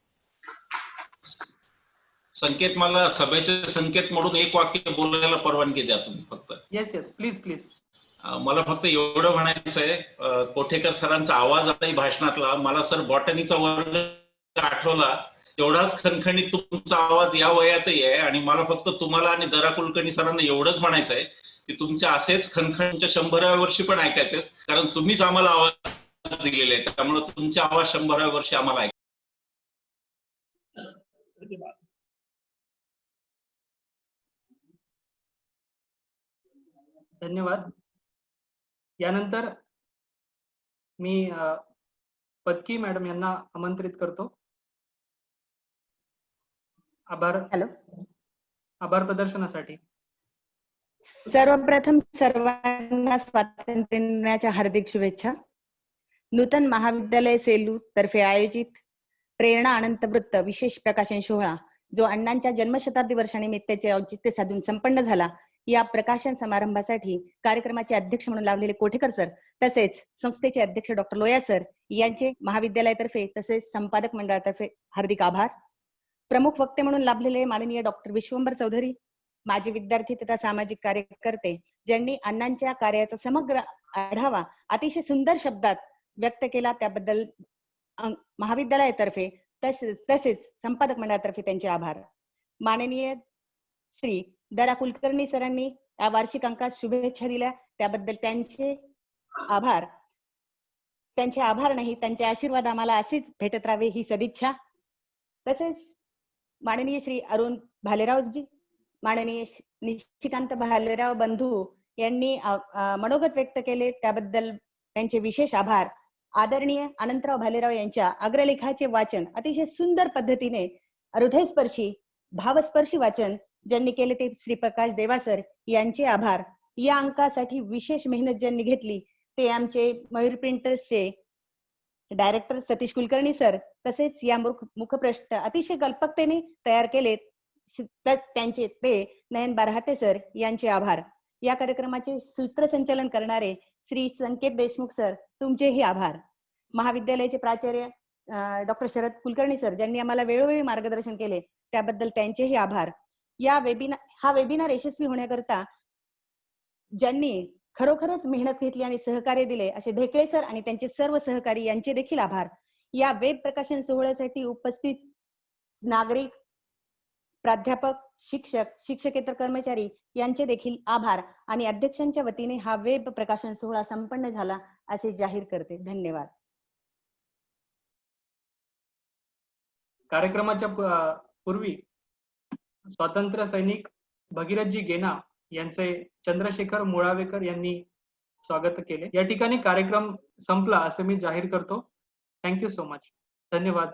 संकेत, मला सभेचे संकेत म्हणून एक वाक्य बोलायला परवानगी द्या तुम्ही फक्त. Yes yes, please please. मला फक्त एवढं म्हणायचं आहे, कोठेकर सरांचा आवाज आलाही भाषणातला, मला सर बॉटनीचा वर्ग आठवला, तेवढाच खणखणीत तुमचा आवाज या वयातही आहे. आणि मला फक्त तुम्हाला आणि दरा कुलकर्णी सरांना एवढंच म्हणायचं आहे की तुमच्या असेच खणखणीच्या 100व्या वर्षी पण ऐकायचे, कारण तुम्हीच आम्हाला आवाज दिलेले आहे, त्यामुळे तुमचे आवाज 100व्या वर्षी आम्हाला ऐकायचे. धन्यवाद. यानंतर मी पदकी मॅडम यांना आमंत्रित करतो. आभार प्रदर्शनासाठी. सर्वप्रथम सर्वांना स्वातंत्र्य दिनाच्या हार्दिक शुभेच्छा. नूतन महाविद्यालय सेलू तर्फे आयोजित प्रेरणा अनंत वृत्त विशेष प्रकाशन सोहळा, जो अण्णांच्या जन्मशताब्दी वर्षानिमित्ताचे औचित्य साधून संपन्न झाला, या प्रकाशन समारंभासाठी कार्यक्रमाचे अध्यक्ष म्हणून लावलेले कोठेकर सर तसेच संस्थेचे अध्यक्ष डॉक्टर लोया सर यांचे महाविद्यालयातर्फे तसेच संपादक मंडळातर्फे हार्दिक आभार. प्रमुख वक्ते म्हणून लाभलेले माननीय डॉक्टर विश्वंभर चौधरी, माजी विद्यार्थी तथा सामाजिक कार्यकर्ते, ज्यांनी अण्णांच्या कार्याचा समग्र आढावा अतिशय सुंदर शब्दात व्यक्त केला, त्याबद्दल महाविद्यालयातर्फे तसेच संपादक मंडळातर्फे त्यांचे आभार. माननीय श्री दरा कुलकर्णी सरांनी या वार्षिक अंकात शुभेच्छा दिल्या, त्याबद्दल त्यांचे आभार. त्यांचे आभार नाही, त्यांचे आशीर्वाद आम्हाला असेच भेटत राहावे ही सदिच्छा. तसेच माननीय श्री अरुण भालेरावजी, माननीय निशिकांत भालेराव बंधू यांनी मनोगत व्यक्त केले, त्याबद्दल त्यांचे विशेष आभार. आदरणीय अनंतराव भालेराव यांच्या अग्रलेखाचे वाचन अतिशय सुंदर पद्धतीने हृदयस्पर्शी भावस्पर्शी वाचन ज्यांनी केले ते श्री प्रकाश देवा सर यांचे आभार. या अंकासाठी विशेष मेहनत ज्यांनी घेतली ते आमचे मयूर प्रिंटर्सचे डायरेक्टर सतीश कुलकर्णी सर, तसेच या मुखपृष्ठ अतिशय कल्पकतेने तयार केलेत त्यांचे ते नयन बारहाते सर यांचे आभार. या कार्यक्रमाचे सूत्रसंचालन करणारे श्री संकेत देशमुख सर, तुमचेही आभार. महाविद्यालयाचे प्राचार्य डॉक्टर शरद कुलकर्णी सर, ज्यांनी आम्हाला वेळोवेळी मार्गदर्शन केले, त्याबद्दल त्यांचेही आभार. हा वेबिनार यशस्वी होण्याकरता ज्यांनी खरोखरच मेहनत घेतली आणि सहकार्य दिले असे ढेकळे सर आणि त्यांचे सर्व सहकारी यांचे देखील आभार. या वेब प्रकाशन सोहळ्यासाठी उपस्थित नागरिक, प्राध्यापक, शिक्षक, शिक्षकेतर कर्मचारी यांचे देखील आभार. आणि अध्यक्षांच्या वतीने हा वेब प्रकाशन सोहळा संपन्न झाला असे जाहीर करते. धन्यवाद. कार्यक्रमाच्या पूर्वी स्वातंत्र्य सैनिक भगीरथजी गेना यांचे चंद्रशेखर मुळावेकर यांनी स्वागत केले. या ठिकाणी कार्यक्रम संपला असे मी जाहीर करतो. Thank you so much. धन्यवाद.